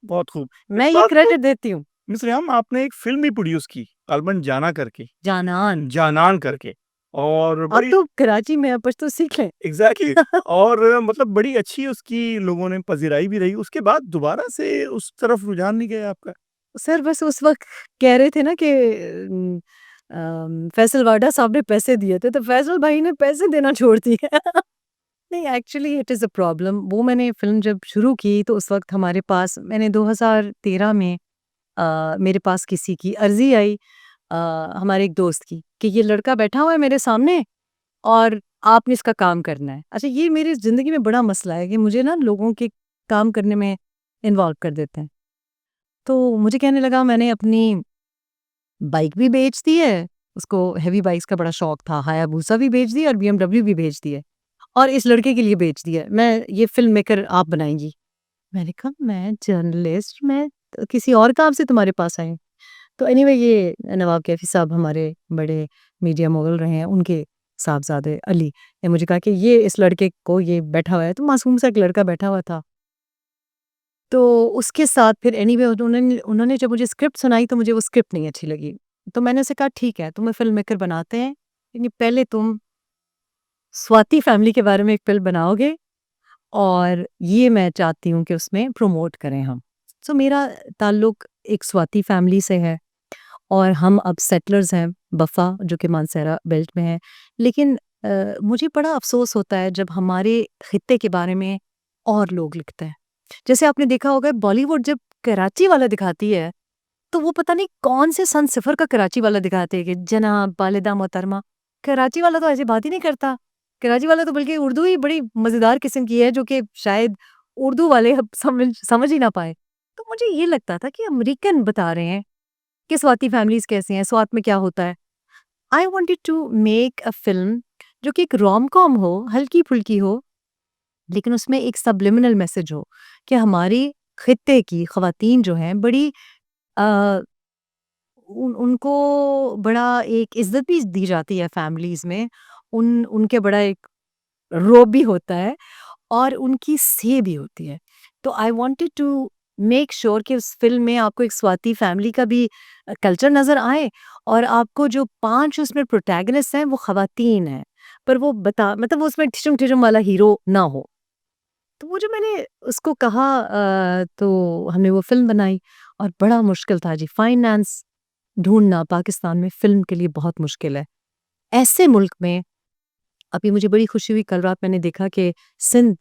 बहुत खूब। मैं इस ये बात को क्रेडिट देती हूँ। मिस रेहम आपने एक फ़िल्म भी प्रोड्यूस की, गालबन जाना करके, जानान, जानान करके और आप बड़ी तो कराची में हैं, पश्तो सीख लें। एग्ज़ैक्टली और मतलब बड़ी अच्छी उसकी लोगों ने पज़ीराई भी रही। उसके बाद दोबारा से उस तरफ रुझान नहीं गया आपका? सर बस उस वक़्त कह रहे थे ना कि फैसल वाडा साहब ने पैसे दिए थे, तो फैसल भाई ने पैसे देना छोड़ दिए। नहीं actually it is a problem. वो मैंने फ़िल्म जब शुरू की तो उस वक़्त हमारे पास मैंने 2013 में मेरे पास किसी की अर्ज़ी आई अ, हमारे एक दोस्त की कि ये लड़का बैठा हुआ है मेरे सामने और आपने इसका काम करना है। अच्छा ये मेरी ज़िंदगी में बड़ा मसला है कि मुझे ना लोगों के काम करने में इन्वॉल्व कर देते हैं। तो मुझे कहने लगा मैंने अपनी बाइक भी बेच दी है, उसको हेवी बाइक्स का बड़ा शौक था, हायाबुसा भी बेच दी है और बीएमडब्ल्यू भी बेच दी है और इस लड़के के लिए बेच दी है। मैं ये फ़िल्म मेकर आप बनाएँगी। मैंने कहा मैं जर्नलिस्ट, मैं किसी और काम से तुम्हारे पास आई हूँ। तो एनीवे ये नवाब कैफ़ी साहब हमारे बड़े मीडिया मोगल रहे हैं, उनके साहबज़ादे अली ने मुझे कहा कि ये इस लड़के को ये बैठा हुआ है, तो मासूम सा एक लड़का बैठा हुआ था। तो उसके साथ फिर एनीवे उन्होंने उन्होंने जब मुझे स्क्रिप्ट सुनाई तो मुझे वो स्क्रिप्ट नहीं अच्छी लगी। तो मैंने उनसे कहा ठीक है, तुम्हें फ़िल्म मेकर बनाते हैं, लेकिन पहले तुम स्वाति फैमिली के बारे में एक फ़िल्म बनाओगे और ये मैं चाहती हूँ कि उसमें प्रमोट करें हम। सो मेरा ताल्लुक एक स्वाति फैमिली से है और हम अब सेटलर्स हैं, बफ़ा जो कि मानसेरा बेल्ट में है। लेकिन मुझे बड़ा अफ़सोस होता है जब हमारे खित्ते के बारे में और लोग लिखते हैं। जैसे आपने देखा होगा बॉलीवुड जब कराची वाला दिखाती है, तो वो पता नहीं कौन से सन सिफ़र का कराची वाला दिखाते हैं कि जनाब, वालिदा मोहतरमा। कराची वाला तो ऐसे बात ही नहीं करता। कराची वाला तो बल्कि उर्दू ही बड़ी मज़ेदार किस्म की है जो कि शायद उर्दू वाले अब समझ समझ ही ना पाएँ। तो मुझे ये लगता था कि अमेरिकन बता रहे हैं कि स्वाति फैमिलीज़ कैसी हैं, स्वात में क्या होता है। I wanted to make a film जो कि एक रोम-कॉम हो, हल्की-फुल्की हो, लेकिन उसमें एक सब्लिमिनल मैसेज हो कि हमारी खित्ते की ख़वातीन जो हैं बड़ी अ, उनको बड़ा एक इज़्ज़त भी दी जाती है फैमिलीज़ में। उनके बड़ा एक रोब भी होता है और उनकी से भी होती है। तो I wanted to make sure कि उस फ़िल्म में आपको एक स्वाति फैमिली का भी कल्चर नज़र आए और आपको जो 5 उसमें प्रोटैगनिस्ट हैं वो ख़वातीन हैं। पर वो बता मतलब वो उसमें ठिशुम-ठिशुम वाला हीरो ना हो। तो वो जो मैंने उसको कहा तो हमने वो फ़िल्म बनाई और बड़ा मुश्किल था जी, फाइनेंस ढूँढना पाकिस्तान में फ़िल्म के लिए बहुत मुश्किल है। ऐसे मुल्क में अभी मुझे बड़ी खुशी हुई कल रात मैंने देखा कि सिंध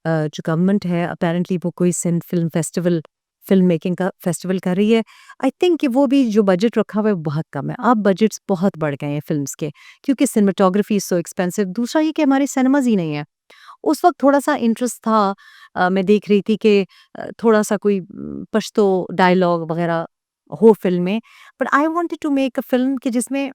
जो गवर्नमेंट है अपैरेंटली वो कोई Sindh film festival film making का फेस्टिवल कर रही है। आई थिंक कि वो भी जो बजट रखा हुआ है वो बहुत कम है। अब बजट्स बहुत बढ़ गए हैं फ़िल्म्स के क्योंकि सिनेमेटोग्राफी इज़ सो एक्सपेंसिव। दूसरा ये कि हमारे सिनेमाज़ ही नहीं है। उस वक़्त थोड़ा-सा इंटरेस्ट था मैं देख रही थी कि थोड़ा-सा कोई पश्तो डायलॉग वग़ैरह हो फ़िल्म में। But I wanted to make a film कि जिसमें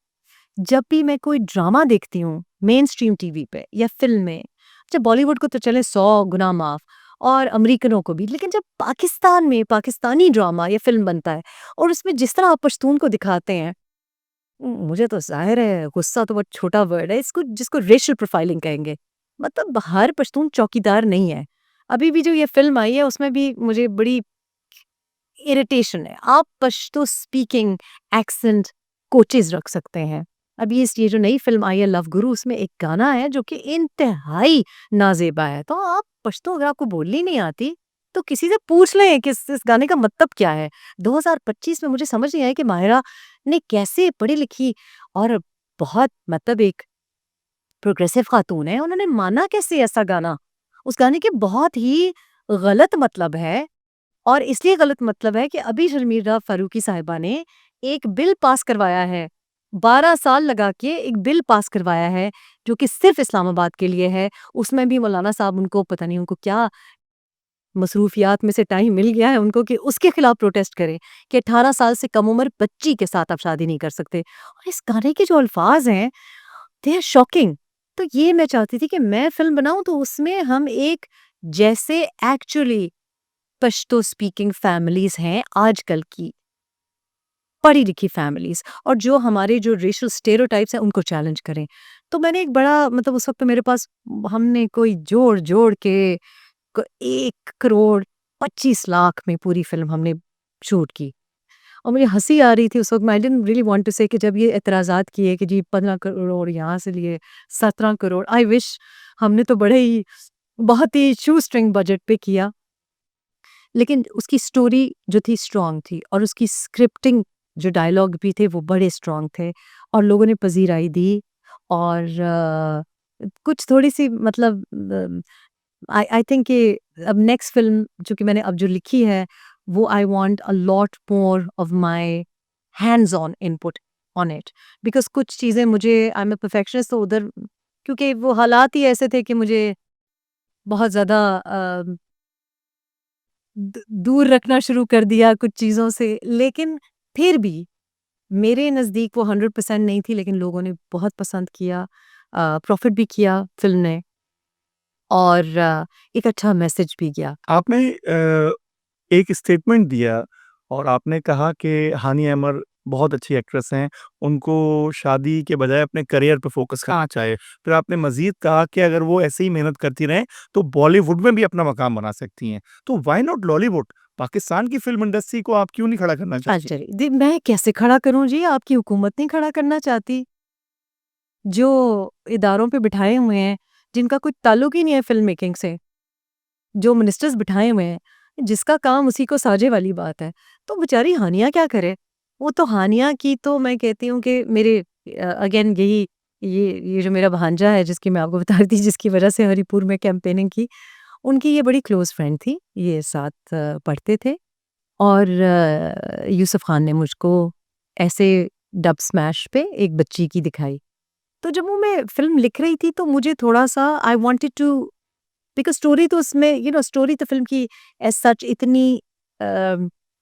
जब भी मैं कोई ड्रामा देखती हूँ, मेन स्ट्रीम टीवी पे या फ़िल्म में, अच्छा बॉलीवुड को तो चले 100 गुना माफ़ और अमेरिकनों को भी, लेकिन जब पाकिस्तान में पाकिस्तानी ड्रामा या फ़िल्म बनता है और उसमें जिस तरह आप पश्तून को दिखाते हैं, मुझे तो ज़ाहिर है गुस्सा तो बहुत छोटा वर्ड है, इसको जिसको रेशियल प्रोफाइलिंग कहेंगे। मतलब हर पश्तून चौकीदार नहीं है। अभी भी जो ये फ़िल्म आई है उसमें भी मुझे बड़ी इरिटेशन है। आप पश्तो स्पीकिंग एक्सेंट कोचेज़ रख सकते हैं। अभी ये जो नई फ़िल्म आई है लव गुरु उसमें एक गाना है जो कि इंतहाई नाज़ेबा है। तो आप पश्तो अगर आपको बोलनी नहीं आती तो किसी से पूछ लें कि इस गाने का मतलब क्या है? 2025 में मुझे समझ नहीं आया कि माहिरा ने कैसे पढ़ी-लिखी और बहुत मतलब एक प्रोग्रेसिव खातून है, उन्होंने माना कैसे ऐसा गाना? उस गाने के बहुत ही गलत मतलब है और इसलिए गलत मतलब है कि अभी शर्मीला फारूकी साहिबा ने एक बिल पास करवाया है। 12 साल लगा के एक बिल पास करवाया है, जो कि सिर्फ़ इस्लामाबाद के लिए है। उसमें भी मौलाना साहब उनको पता नहीं उनको क्या मसरूफ़ियात में से टाइम मिल गया है उनको कि उसके खिलाफ प्रोटेस्ट करें कि 18 साल से कम उम्र बच्ची के साथ आप शादी नहीं कर सकते। और इस गाने के जो अल्फ़ाज़ हैं, दे आर शॉकिंग। तो ये मैं चाहती थी कि मैं फ़िल्म बनाऊँ तो उसमें हम एक जैसे एक्चुअली पश्तो स्पीकिंग फैमिलीज हैं आजकल की, पढ़ी लिखी फैमिलीज, और जो हमारे जो रेशियल स्टेरियोटाइप्स हैं उनको चैलेंज करें। तो मैंने एक बड़ा मतलब उस वक्त मेरे पास हमने कोई जोड़ जोड़ के 1,25,00,000 में पूरी फिल्म हमने शूट की। और मुझे हंसी आ रही थी उस वक्त, I didn't really want to say कि जब ये एतराज़ात किए कि जी 15 करोड़ यहाँ से लिए 17 करोड़, आई विश हमने तो बड़े ही बहुत ही शू स्ट्रिंग बजट पे किया, लेकिन उसकी स्टोरी जो थी स्ट्रांग थी और उसकी स्क्रिप्टिंग जो डायलॉग भी थे वो बड़े स्ट्रांग थे और लोगों ने पजीराई दी। और कुछ थोड़ी सी मतलब आई आई थिंक कि अब नेक्स्ट फिल्म जो कि मैंने अब जो लिखी है वो I want a lot more of my hands on input on it, because कुछ चीज़ें मुझे आई एम अ परफेक्शनिस्ट, तो उधर क्योंकि वो हालात ही ऐसे थे कि मुझे बहुत ज़्यादा दूर रखना शुरू कर दिया कुछ चीज़ों से, लेकिन फिर भी मेरे नज़दीक वो 100% नहीं थी, लेकिन लोगों ने बहुत पसंद किया, प्रॉफिट भी किया फिल्म ने, और एक अच्छा मैसेज भी गया। आपने एक स्टेटमेंट दिया और आपने कहा कि हानिया अमर बहुत अच्छी एक्ट्रेस हैं, उनको शादी के बजाय अपने करियर पे फ़ोकस करना चाहिए। फिर आपने मज़ीद कहा कि अगर वो ऐसे ही मेहनत करती रहें, तो बॉलीवुड में भी अपना मकाम बना सकती हैं। तो व्हाई नॉट लॉलीवुड? पाकिस्तान की फ़िल्म इंडस्ट्री को आप क्यों नहीं खड़ा करना चाहती? अच्छा जी, मैं कैसे खड़ा करूँ जी? आपकी हुकूमत नहीं खड़ा करना चाहती। जो इदारों पे बिठाए हुए हैं, जिनका कोई ताल्लुक ही नहीं है फ़िल्म मेकिंग से, जो मिनिस्टर्स बिठाए हुए हैं, जिसका काम उसी को साझे वाली बात है, तो बेचारी हानिया क्या करे? वो तो हानिया की तो मैं कहती हूँ कि मेरे अगेन यही ये जो मेरा भांजा है जिसकी मैं आपको बता रही थी जिसकी वजह से हरिपुर में कैंपेनिंग की, उनकी ये बड़ी क्लोज़ फ्रेंड थी, ये साथ पढ़ते थे, और यूसुफ खान ने मुझको ऐसे डब स्मैश पे एक बच्ची की दिखाई। तो जब वो मैं फ़िल्म लिख रही थी तो मुझे थोड़ा-सा I wanted to, because story तो उसमें स्टोरी तो फ़िल्म की एज़ सच इतनी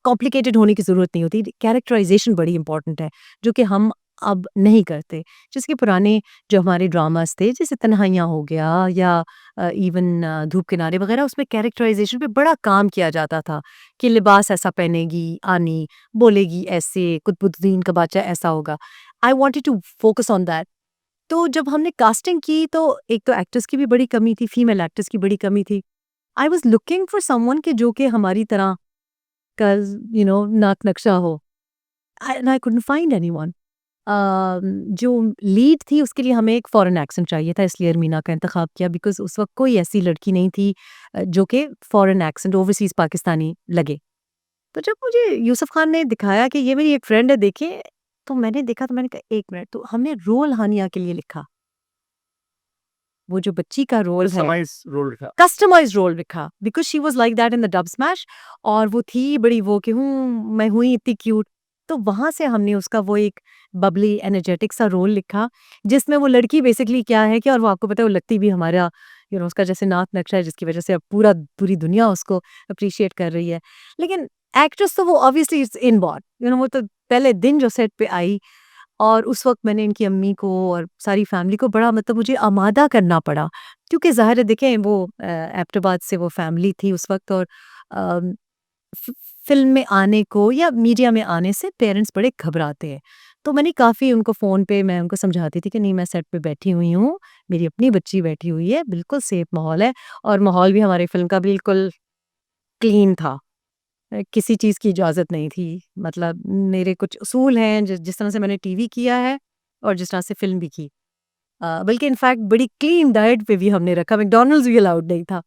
कॉम्प्लिकेटेड होने की ज़रूरत नहीं होती। कैरेक्टराइज़ेशन बड़ी इम्पोर्टेंट है, जो कि हम अब नहीं करते। जिसके पुराने जो हमारे ड्रामास थे, जैसे तन्हाइयाँ हो गया या इवन धूप किनारे वगैरह, उसमें कैरेक्टराइज़ेशन पे बड़ा काम किया जाता था कि लिबास ऐसा पहनेगी आनी, बोलेगी ऐसे, कुतुबुद्दीन का बादशाह ऐसा होगा। I wanted to focus on that. तो जब हमने कास्टिंग की तो एक तो एक्ट्रेस की भी बड़ी कमी थी, फीमेल एक्ट्रेस की बड़ी कमी थी। I was looking for someone कि जो कि हमारी तरह का नाक नक्शा हो, and I couldn't find anyone. जो लीड थी उसके लिए हमें एक फॉरेन एक्सेंट चाहिए था, इसलिए अरमीना का इंतखाब किया, बिकॉज़ उस वक़्त कोई ऐसी लड़की नहीं थी जो कि फॉरेन एक्सेंट ओवरसीज़ पाकिस्तानी लगे। तो जब मुझे यूसुफ खान ने दिखाया कि ये मेरी एक फ्रेंड है देखिए, तो मैंने देखा तो मैंने कहा 1 मिनट, तो हमने रोल हानिया के लिए लिखा। वो जो बच्ची का रोल है, कस्टमाइज़ रोल था। कस्टमाइज्ड रोल लिखा, because she was like that in the dub smash, और वो थी बड़ी वो कि मैं हुई इतनी क्यूट। तो वहाँ से हमने उसका वो एक बबली एनर्जेटिक सा रोल लिखा, जिसमें वो लड़की बेसिकली क्या है कि, और वो आपको पता है वो लगती भी हमारा उसका जैसे नाक नक्शा है, जिसकी वज़ह से अब पूरी दुनिया उसको एप्रिशिएट कर रही है। लेकिन एक्ट्रेस तो वो ऑब्वियसली इट्स इनबॉर्न, वो तो पहले दिन जो सेट पे आई, और उस वक़्त मैंने इनकी अम्मी को और सारी फैमिली को बड़ा मतलब मुझे आमादा करना पड़ा, क्योंकि ज़ाहिर है देखें वो एबटाबाद से वो फैमिली थी उस वक़्त, और अम, फ़ि फ़िल्म में आने को या मीडिया में आने से पेरेंट्स बड़े घबराते हैं। तो मैंने काफ़ी उनको फ़ोन पे मैं उनको समझाती थी कि नहीं, मैं सेट पे बैठी हुई हूँ, मेरी अपनी बच्ची बैठी हुई है, बिल्कुल सेफ माहौल है, और माहौल भी हमारी फ़िल्म का बिल्कुल क्लीन था। किसी चीज़ की इजाज़त नहीं थी। मतलब मेरे कुछ उसूल हैं जिस तरह से मैंने टीवी किया है और जिस तरह से फ़िल्म भी की। बल्कि इनफैक्ट बड़ी क्लीन डाइट पे भी हमने रखा, मैकडॉनल्ड्स भी अलाउड नहीं था।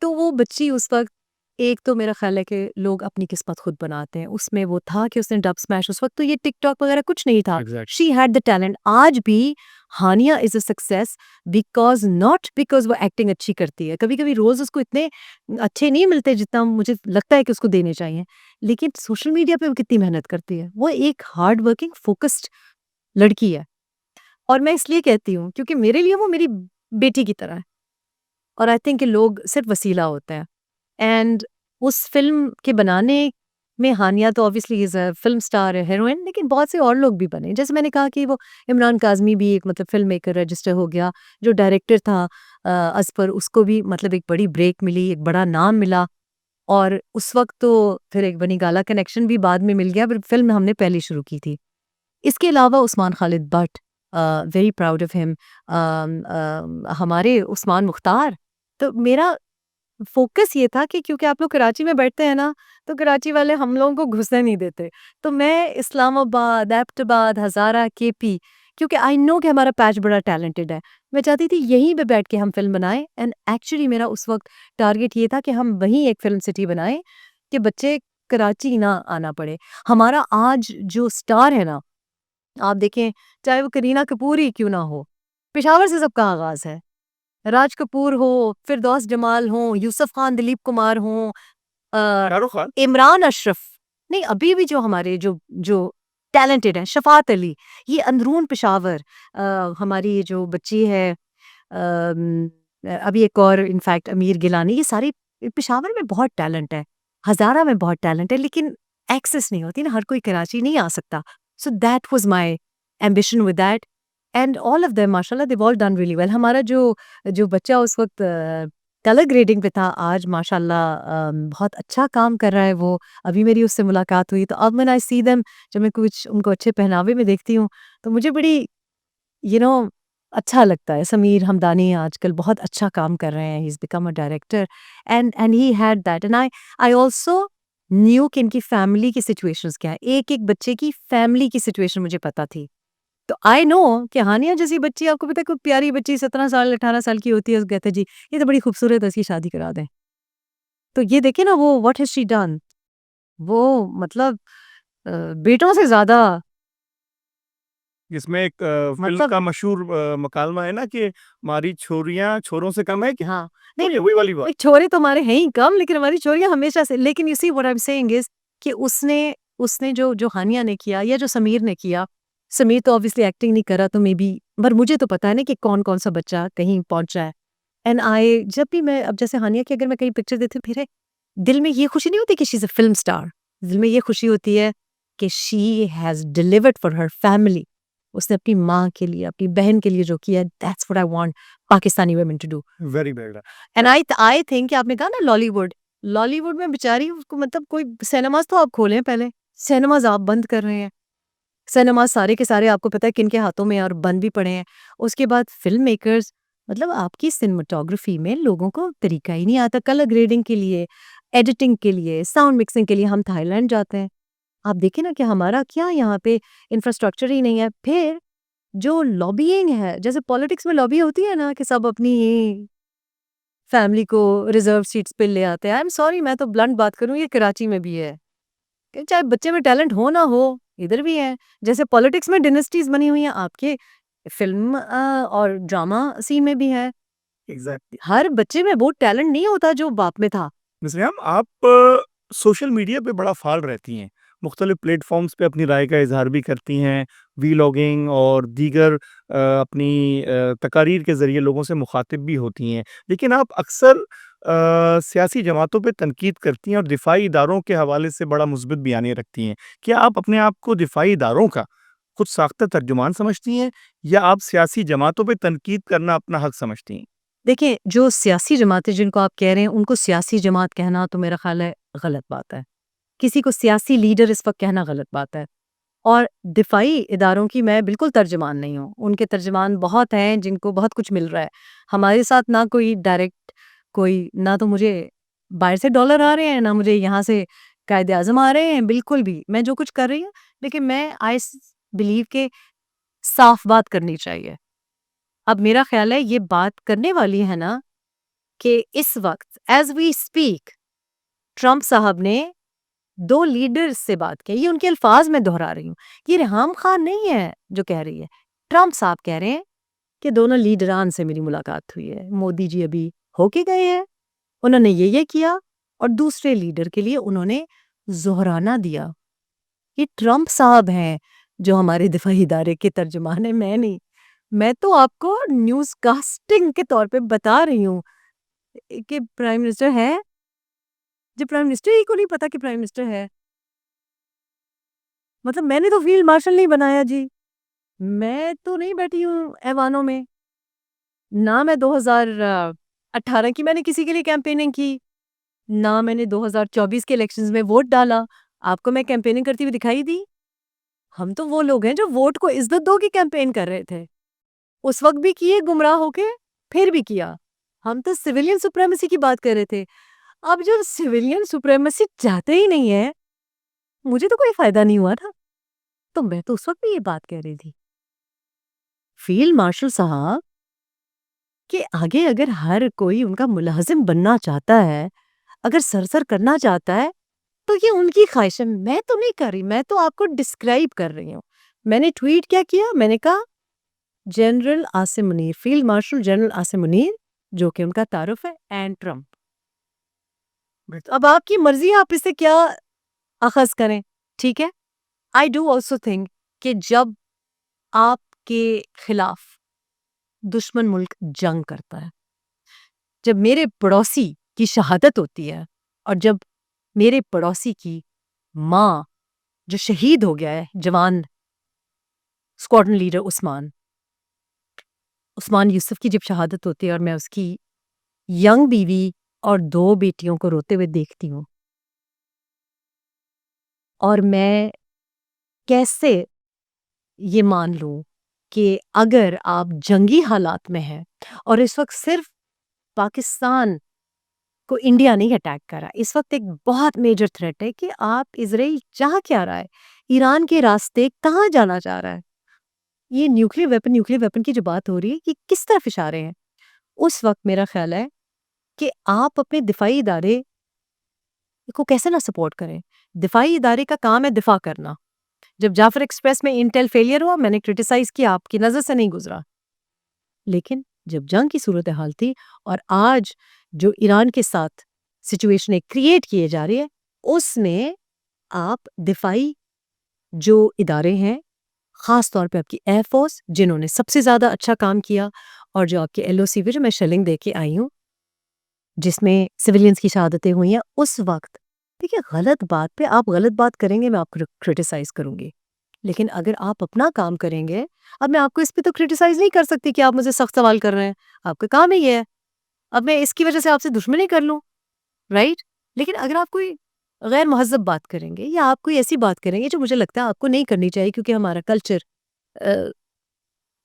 तो वो बच्ची उस वक़्त, एक तो मेरा ख़्याल है कि लोग अपनी किस्मत खुद बनाते हैं। उसमें वो था कि उसने डब स्मैश, उस वक़्त तो ये टिकटॉक वग़ैरह कुछ नहीं था। Exactly. She had the talent. आज भी Hania is a success because not because वो एक्टिंग अच्छी करती है। कभी-कभी रोल्स उसको इतने अच्छे नहीं मिलते जितना मुझे लगता है कि उसको देने चाहिए। लेकिन सोशल मीडिया पे वो कितनी मेहनत करती है। वो एक हार्ड वर्किंग फ़ोकस्ड लड़की है, और मैं इसलिए कहती हूँ क्योंकि मेरे लिए वो मेरी बेटी की तरह है, और आई थिंक कि लोग सिर्फ़ वसीला होते हैं। एंड उस फ़िल्म के बनाने में हानिया तो obviously is a film star, heroine, लेकिन बहुत से और लोग भी बने। जैसे मैंने कहा कि वो इमरान काज़मी भी एक मतलब फ़िल्म मेकर रजिस्टर हो गया। जो डायरेक्टर था अज़फ़र, उसको भी मतलब एक बड़ी ब्रेक मिली, एक बड़ा नाम मिला। और उस वक्त तो फिर एक बनी गाला कनेक्शन भी बाद में मिल गया, पर फिल्म हमने पहले शुरू की थी। इसके अलावा Usman Khalid Bhatt, very proud of him. हमारे उस्मान मुख्तार। तो मेरा फोकस ये था कि क्योंकि आप लोग कराची में बैठते हैं ना, तो कराची वाले हम लोगों को घुसने नहीं देते। तो मैं इस्लामाबाद, एबटाबाद, हज़ारा, केपी, क्योंकि आई नो कि हमारा पैच बड़ा टैलेंटेड है, मैं चाहती थी यहीं पे बैठ के हम फ़िल्म बनाएँ। एंड एक्चुअली मेरा उस वक़्त टारगेट ये था कि हम वहीं एक फ़िल्म सिटी बनाएँ कि बच्चे कराची ना आना पड़े। हमारा आज जो स्टार है ना, आप देखें, चाहे वो करीना कपूर ही क्यों ना हो, पेशावर से सबका आगाज़ है। राज कपूर हो, फिरदौस जमाल हों, यूसुफ खान, दिलीप कुमार हों, शाहरुख खान। इमरान अशरफ, नहीं अभी भी जो हमारे जो जो टैलेंटेड हैं, शफ़ात अली, ये अंदरून पेशावर, हमारी ये जो बच्ची है, अभी एक और इनफैक्ट अमीर गिलानी, ये सारी पेशावर में बहुत टैलेंट है, हज़ारा में बहुत टैलेंट है, लेकिन एक्सेस नहीं होती ना, हर कोई कराची नहीं आ सकता। So that was my ambition with that, and all of them माशाल्लाह they all done really well. हमारा जो जो बच्चा उस वक़्त कलर ग्रेडिंग पे था, आज माशाल्लाह बहुत अच्छा काम कर रहा है वो। अभी मेरी उससे मुलाकात हुई, तो अब व्हेन आई सी देम, जब मैं कुछ उनको अच्छे पहनावे में देखती हूँ, तो मुझे बड़ी यू नो अच्छा लगता है। समीर हमदानी आजकल बहुत अच्छा काम कर रहे हैं, he is become a director, and he had that, and I also new कि इनकी फैमिली की सिचुएशंस क्या है। एक-एक बच्चे की फैमिली की सिचुएशन मुझे पता थी। तो आई नो कि हानिया जैसी बच्ची, आपको पता है कोई प्यारी बच्ची 17 साल 18 साल की होती है, उसको कहते हैं जी ये तो बड़ी खूबसूरत है, इसकी शादी करा दें। तो ये देखिए ना, वो व्हाट हैज़ शी डन, वो मतलब बेटों से ज़्यादा, जिसमें एक फ़िल्म मतलब का मशहूर मकालमा है ना कि हमारी छोरियाँ छोरों से कम है क्या? हाँ, तो नहीं, ये वही वाली बात। नहीं छोरे तो हमारे हैं ही कम, लेकिन हमारी छोरियाँ हमेशा से, लेकिन you see what I am saying is कि उसने उसने जो जो हानिया ने किया या जो समीर ने किया, समीर तो ऑब्वियसली एक्टिंग नहीं करा, तो मे बी, पर मुझे तो पता है ना कि कौन-कौन सा बच्चा कहीं पहुँचा है। एंड आई जब भी मैं, अब जैसे हानिया की अगर मैं कहीं पिक्चर देखती हूँ, मेरे दिल में ये खुशी नहीं होती कि she is a film star. दिल में ये खुशी होती है कि she has delivered for her family. उसने अपनी माँ के लिए, अपनी बहन के लिए जो किया, that's what I want Pakistani women to do. Very bad. And I think कि आपने कहा ना लॉलीवुड, लॉलीवुड में बेचारी उसको, मतलब कोई सिनेमाज़ तो आप खोलें पहले, सिनेमाज़ आप बंद कर रहे हैं। सिनेमाज़ सारे के सारे आपको पता है किनके हाथों में हैं और बंद भी पड़े हैं। उसके बाद फ़िल्म मेकर्स, मतलब आपकी सिनेमेटोग्राफी में लोगों को तरीका ही नहीं आता, कलर ग्रेडिंग के लिए, एडिटिंग के लिए, साउंड मिक्सिंग के लिए हम थाईलैंड जाते हैं। आप देखिए ना कि हमारा क्या यहाँ पे इंफ्रास्ट्रक्चर ही नहीं है। फिर जो लॉबिइंग है, जैसे पॉलिटिक्स में लॉबी होती है ना कि सब अपनी ही फैमिली को रिजर्व सीट्स पे ले आते हैं। आई एम सॉरी, मैं तो ब्लंट बात करूँ, ये कराची में भी है कि चाहे बच्चे में टैलेंट हो ना हो, इधर भी है। जैसे पॉलिटिक्स में डिनेस्टीज बनी हुई हैं, आपके फिल्म और ड्रामा सीन में भी है। एग्ज़ैक्टली। हर बच्चे में वो टैलेंट नहीं होता जो बाप में था। नसरिन, आप सोशल मीडिया पे बड़ा फ़ाल रहती हैं। मुख्तलिफ़ प्लेटफ़ॉर्म्स पे अपनी राय का इज़हार भी करती हैं, वीलॉगिंग और दीगर अपनी तकारीर के ज़रिए लोगों से मुख़ातिब भी होती हैं। लेकिन आप अक्सर सियासी जमातों पे तनकीद करती हैं और दिफ़ाई इदारों के हवाले से बड़ा मुस्बित बयानिए रखती हैं। क्या आप अपने आप को दिफ़ाई इदारों का खुद साख्ता तर्जुमान समझती हैं या आप सियासी जमातों पे तनकीद करना अपना हक़ समझती हैं? देखिए, जो सियासी जमातें जिनको आप कह रहे हैं, उनको सियासी जमात कहना तो मेरा ख़्याल है गलत बात है। किसी को सियासी लीडर इस वक़्त कहना गलत बात है। और दिफ़ाई इदारों की मैं बिल्कुल तर्जुमान नहीं हूँ। उनके तर्जुमान बहुत हैं जिनको बहुत कुछ मिल रहा है। हमारे साथ ना कोई डायरेक्ट, कोई ना तो मुझे बाहर से डॉलर आ रहे हैं, ना मुझे यहाँ से कायदे-आज़म आ रहे हैं, बिल्कुल भी। मैं जो कुछ कर रही हूँ, लेकिन मैं आई स बिलीव के साफ़ बात करनी चाहिए। अब मेरा ख़्याल है ये बात करने वाली है ना कि इस वक़्त एज़ वी स्पीक ट्रम्प साहब ने 2 लीडर्स से बात की। ये उनके अल्फाज मैं दोहरा रही हूँ। ये रेहाम खान नहीं है जो कह रही है। ट्रम्प साहब कह रहे हैं कि दोनों लीडरान से मेरी मुलाकात हुई है। मोदी जी अभी होके गए हैं। उन्होंने ये किया और दूसरे लीडर के लिए उन्होंने ज़ोहराना दिया। ये ट्रम्प साहब हैं जो हमारे दिफ़ाई इदारे के तर्जुमान हैं, मैं नहीं। मैं तो आपको न्यूज़ कास्टिंग के तौर पे बता रही हूँ कि प्राइम मिनिस्टर है, जो प्राइम मिनिस्टर ही को नहीं पता कि प्राइम मिनिस्टर है। मतलब मैंने तो फील्ड मार्शल नहीं बनाया जी। मैं तो नहीं बैठी हूँ ऐवानों में। ना मैं 2018 की मैंने किसी के लिए कैंपेनिंग की, ना मैंने 2024 के इलेक्शंस में वोट डाला। आपको मैं कैंपेनिंग करती हुई दिखाई दी? हम तो वो लोग हैं जो वोट को इज्जत दो की कैंपेन कर रहे थे। उस वक्त भी किए गुमराह होके, फिर भी किया। हम तो सिविलियन सुप्रीमेसी की बात कर रहे थे। अब जब सिविलियन सुप्रीमेसी चाहते ही नहीं है, मुझे तो कोई फायदा नहीं हुआ ना। तो मैं तो उस वक्त भी ये बात कह रही थी। फील्ड मार्शल साहब के आगे अगर हर कोई उनका मुलाजिम बनना चाहता है, अगर सरसर करना चाहता है, तो ये उनकी ख्वाहिश है। मैं तो नहीं कर रही, मैं तो आपको डिस्क्राइब कर रही हूँ। मैंने ट्वीट क्या किया? मैंने कहा general Asim Munir, field marshal general Asim Munir, जो कि उनका तारुफ है, एंड ट्रम्प। अब आपकी मर्जी है, आप इसे क्या अखज करें, ठीक है। आई डू ऑल्सो थिंक कि जब आपके खिलाफ दुश्मन मुल्क जंग करता है, जब मेरे पड़ोसी की शहादत होती है, और जब मेरे पड़ोसी की माँ जो शहीद हो गया है, जवान स्क्वाड्रन लीडर उस्मान यूसुफ की जब शहादत होती है, और मैं उसकी यंग बीवी और 2 बेटियों को रोते हुए देखती हूँ, और मैं कैसे ये मान लूं कि अगर आप जंगी हालात में हैं, और इस वक्त सिर्फ पाकिस्तान को इंडिया नहीं अटैक कर रहा, इस वक्त एक बहुत मेजर थ्रेट है कि आप इजराइल चाह क्या रहा है, ईरान के रास्ते कहाँ जाना चाह रहा है। ये न्यूक्लियर वेपन की जो बात हो रही है, ये किस तरफ इशारे हैं? उस वक्त मेरा ख्याल है कि आप अपने दिफाई इदारे को कैसे ना सपोर्ट करें। दिफाई इदारे का काम है दिफा करना। जब जाफर एक्सप्रेस में इंटेल फेलियर हुआ, मैंने क्रिटिसाइज किया, आपकी नज़र से नहीं गुजरा। लेकिन जब जंग की सूरत हाल थी, और आज जो ईरान के साथ सिचुएशन क्रिएट किए जा रही है, उसमें आप दिफाई जो इदारे हैं, ख़ास तौर पे आपकी एयरफोर्स जिन्होंने सबसे ज़्यादा अच्छा काम किया, और जो आपके LOC पे जो मैं शेलिंग दे के आई हूँ, जिसमें सिविलियंस की शहादतें हुई हैं, उस वक्त देखिए, गलत बात पे आप गलत बात करेंगे, मैं आपको क्रिटिसाइज करूंगी। लेकिन अगर आप अपना काम करेंगे, अब मैं आपको इस पे तो क्रिटिसाइज नहीं कर सकती कि आप मुझे सख्त सवाल कर रहे हैं, आपका काम ही ये है। अब मैं इसकी वजह से आपसे दुश्मनी कर लूं, राइट? लेकिन अगर आप कोई गैर महज़्ज़ब बात करेंगे, या आप कोई ऐसी बात करेंगे जो मुझे लगता है आपको नहीं करनी चाहिए, क्योंकि हमारा कल्चर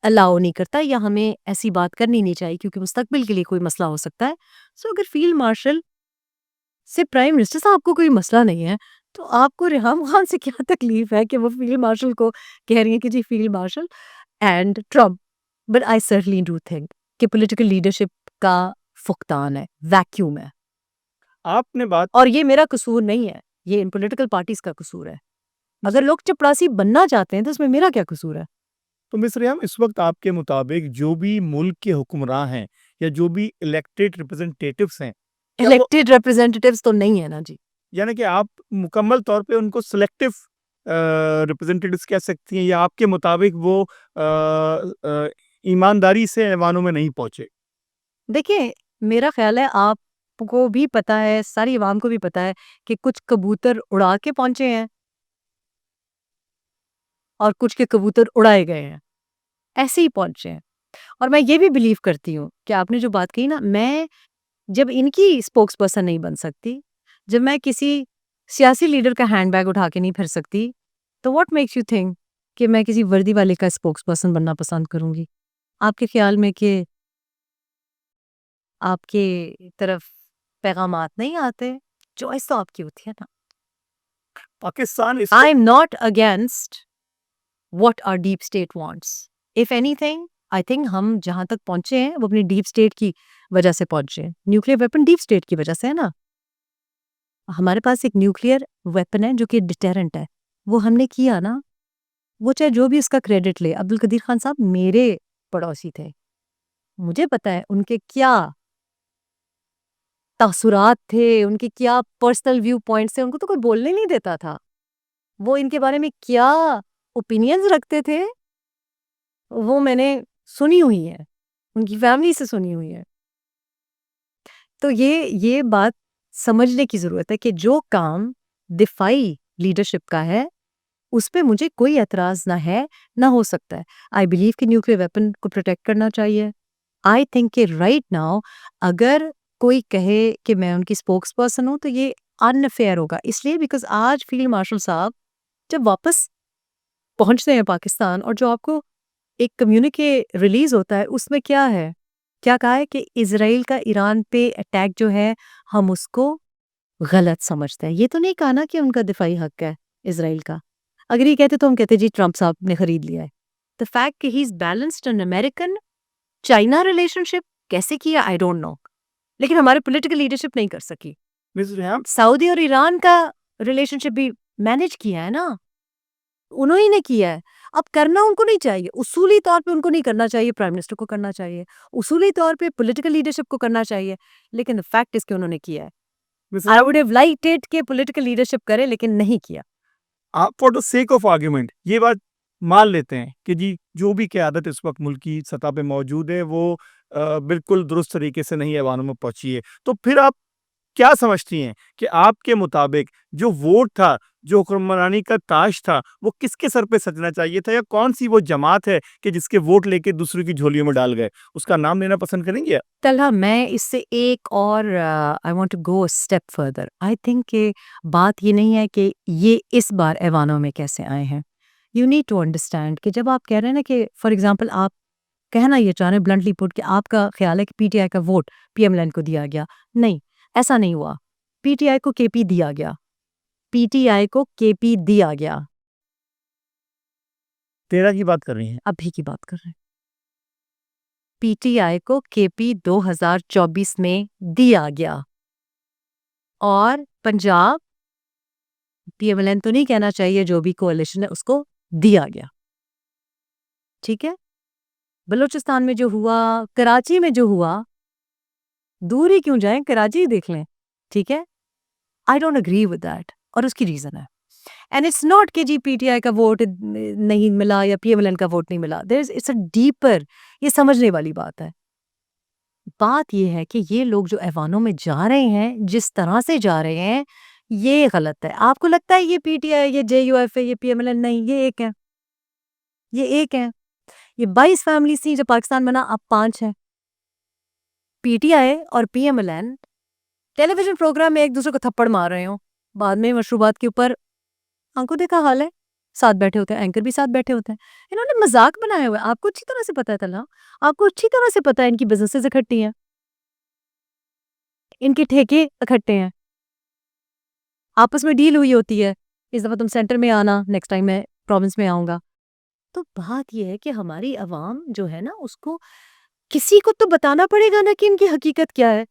अलाउ नहीं करता, या हमें ऐसी बात करनी नहीं चाहिए क्योंकि मुस्तकबिल के लिए कोई मसला हो सकता है। सो अगर फील्ड मार्शल से प्राइम मिनिस्टर साहब को कोई मसला नहीं है, तो आपको रेहाम खान से क्या तकलीफ है कि वो फील्ड मार्शल को कह रही हैं कि जी field marshal and Trump. But I certainly do think कि पॉलिटिकल लीडरशिप का फुकदान है, वैक्यूम है, आपने बात और ये मेरा कसूर नहीं है, ये इन पॉलिटिकल पार्टीज का कसूर है। अगर लोग चपरासी बनना चाहते हैं, तो इसमें मेरा क्या कसूर है? तो मिस्र हम इस वक्त आपके मुताबिक जो भी मुल्क के हुक्मरान हैं या जो भी इलेक्टेड रिप्रेजेंटेटिव्स हैं, क्या वो इलेक्टेड रिप्रेजेंटेटिव्स तो नहीं है ना जी। यानी कि आप मुकम्मल तौर पे उनको सिलेक्टिव रिप्रेजेंटेटिव्स कह सकती हैं, या आपके मुताबिक वो ईमानदारी से ऐवानों में नहीं पहुंचे? देखिए, मेरा ख्याल है आपको भी पता है, सारी अवाम को भी पता है कि कुछ कबूतर उड़ा के पहुंचे हैं, और कुछ के कबूतर उड़ाए गए हैं, ऐसे ही पहुंचे हैं। और मैं ये भी बिलीव करती हूँ कि आपने जो बात कही ना, मैं जब इनकी स्पोक्स पर्सन नहीं बन सकती, जब मैं किसी सियासी लीडर का हैंडबैग उठा के नहीं फिर सकती, तो व्हाट मेक्स यू थिंक कि मैं किसी वर्दी वाले का स्पोक्स पर्सन बनना पसंद करूंगी? आपके ख्याल में कि आपके तरफ पैगामात नहीं आते? चॉइस तो आपकी होती है ना। पाकिस्तान इस I am not against what our deep state wants. If anything, I think हम जहां तक पहुंचे हैं वो अपनी डीप स्टेट की वजह से पहुंचे हैं। न्यूक्लियर वेपन डीप स्टेट की वजह से है ना। हमारे पास एक न्यूक्लियर वेपन है जो कि डिटेरेंट है, वो हमने किया ना। वो चाहे जो भी उसका क्रेडिट ले, अब्दुल कदीर खान साहब मेरे पड़ोसी थे, मुझे पता है उनके क्या तासुरात थे, उनके क्या पर्सनल व्यू पॉइंट्स थे, उनको तो कोई बोलने नहीं देता था। वो इनके बारे में क्या ओपिनियंस रखते थे, वो मैंने सुनी हुई है, उनकी फैमिली से सुनी हुई है। तो ये बात समझने की ज़रूरत है कि जो काम दिफाई लीडरशिप का है, उस पे मुझे कोई एतराज़ ना है, ना हो सकता है। आई बिलीव कि न्यूक्लियर वेपन को प्रोटेक्ट करना चाहिए। आई थिंक कि राइट नाउ अगर कोई कहे कि मैं उनकी स्पोक्स पर्सन हूँ तो ये अनफेयर होगा, इसलिए बिकॉज आज फील्ड मार्शल साहब जब वापस पहुंचते हैं पाकिस्तान और जो आपको एक कम्युनिके रिलीज होता है उसमें क्या है, क्या कहा है कि इसराइल का ईरान पे अटैक जो है हम उसको गलत समझते हैं। ये तो नहीं कहा ना कि उनका दिफाई हक है इसराइल का। अगर ये कहते तो हम कहते जी ट्रम्प साहब ने खरीद लिया है। द फैक्ट कि he is balanced an American China relationship कैसे किया आई डोंट नो, लेकिन हमारे पॉलिटिकल लीडरशिप नहीं कर सकी। मिस रेहान, सऊदी और ईरान का रिलेशनशिप भी मैनेज किया है ना, उन्होंने ने किया है। अब करना उनको नहीं चाहिए, उसूली तौर पे उनको नहीं करना चाहिए, प्राइम मिनिस्टर को करना चाहिए, उसूली तौर पे पॉलिटिकल लीडरशिप को करना चाहिए, लेकिन द फैक्ट इज कि उन्होंने किया है। Miss I Rehan, would have liked it कि पॉलिटिकल लीडरशिप करे, लेकिन नहीं किया। आप for the sake of argument ये बात मान लेते हैं कि जी जो भी क़यादत इस वक्त मुल्क की सतह पे मौजूद है वो बिल्कुल दुरुस्त तरीके से नहीं ऐवानों में पहुंची है, तो फिर आप क्या समझती हैं कि आपके मुताबिक जो वोट था, जो हुक्मरानी का ताज था, वो किसके सर पे सजना चाहिए था, या कौन सी वो जमात है कि जिसके वोट लेके दूसरों की झोलियों में डाल गए? उसका नाम लेना पसंद करेंगे आप? तलहा मैं इससे एक और I want to go step further. I think कि बात ये नहीं है कि ये इस बार ऐवानों में कैसे आए हैं। यू नीड टू अंडरस्टैंड कि जब आप कह रहे हैं ना कि फॉर एग्जांपल आप कहना ये चाह रहे हैं ब्लंटली पुट कि आपका ख्याल है कि पीटीआई का वोट पीएमएलएन को दिया गया। नहीं, ऐसा नहीं हुआ। पीटीआई को केपी दिया गया, पीटीआई को केपी दिया गया। 13 की बात कर रही हैं? अभी की बात कर रहे हैं। पीटीआई को केपी 2024 में दिया गया और पंजाब पीएमएलएन तो नहीं कहना चाहिए, जो भी कोalition है उसको दिया गया। ठीक है, बलूचिस्तान में जो हुआ, कराची में जो हुआ, दूर ही क्यों जाएं, कराची ही देख लें। ठीक है, I don't agree with that और उसकी रीजन है। एंड इट्स नॉट कि जी पीटीआई का वोट नहीं मिला या पीएमएलएन का वोट नहीं मिला, there is it's a deeper, ये समझने वाली बात है। बात ये है कि ये लोग जो ऐवानों में जा रहे हैं, जिस तरह से जा रहे हैं, ये गलत है। आपको लगता है ये पीटीआई, ये जेयूएफ है, ये पीएमएलएन? नहीं, ये एक है, ये एक है। ये 22 फैमिलीज थी जब पाकिस्तान बना, अब 5 है। पीटीआई और पीएमएलएन टेलीविजन प्रोग्राम में एक दूसरे को थप्पड़ मार रहे हो, बाद में मशरूबात के ऊपर आंखों देखा हाल है, साथ बैठे होते हैं, एंकर भी साथ बैठे होते हैं। इन्होंने मजाक बनाया हुआ है, आपको अच्छी तरह से पता है तला, आपको अच्छी तरह से पता है इनकी बिजनेसेस इकट्ठी हैं, इनके ठेके इकट्ठे हैं, आपस में डील हुई होती है, इस दफा तुम सेंटर में आना, नेक्स्ट टाइम मैं प्रोविंस में आऊंगा। तो बात यह है कि हमारी अवाम जो है ना, उसको किसी को तो बताना पड़ेगा ना कि इनकी हकीकत क्या है।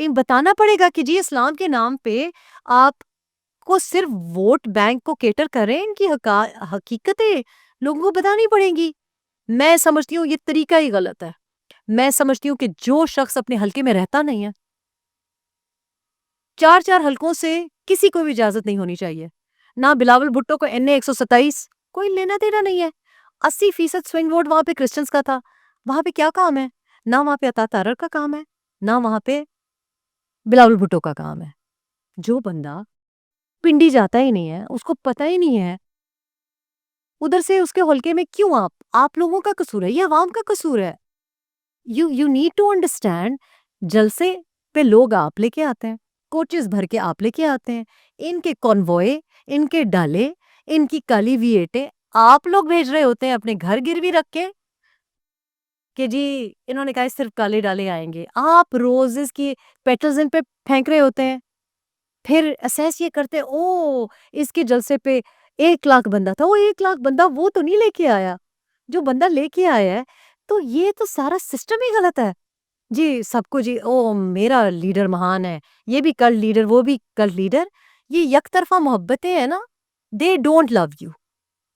बताना पड़ेगा कि जी इस्लाम के नाम पे आप को सिर्फ वोट बैंक को केटर करें, इनकी हकीकतें लोगों को बतानी पड़ेंगी। मैं समझती हूँ ये तरीका ही गलत है। मैं समझती हूँ कि जो शख्स अपने हल्के में रहता नहीं है, 4-4 हलकों से किसी को भी इजाजत नहीं होनी चाहिए। ना बिलावल भुट्टो को एनए 127 कोई लेना देना नहीं है। 80% स्विंग वोट वहां पे क्रिश्चियंस का था। वहां पे क्या काम है? ना वहां पे अता तारर का काम है, ना वहां पे बिलावल भुट्टो का काम है। जो बंदा पिंडी जाता ही नहीं है, उसको पता ही नहीं है उधर से उसके हल्के में क्यों आप लोगों का कसूर है, ये अवाम का कसूर है। You need to understand. जलसे पे लोग आप लेके आते हैं, कोचेस भर के आप लेके आते हैं, इनके कॉन्वॉय, इनके डाले, इनकी काली विएटे आप लोग भेज रहे होते हैं अपने घर गिरवी रख के कि जी इन्होंने कहा सिर्फ काले डाले आएंगे। आप रोजेस की पेटल्स इन पे फेंक रहे होते हैं, फिर असेस ये करते ओ इसके जलसे पे 1 लाख बंदा था, वो 1 लाख बंदा वो तो नहीं लेके आया, जो बंदा लेके आया है। तो ये तो सारा सिस्टम ही गलत है जी। सबको जी ओ मेरा लीडर महान है, ये भी कल लीडर, वो भी कल लीडर, ये एक तरफा मोहब्बतें है ना, दे डोंट लव यू।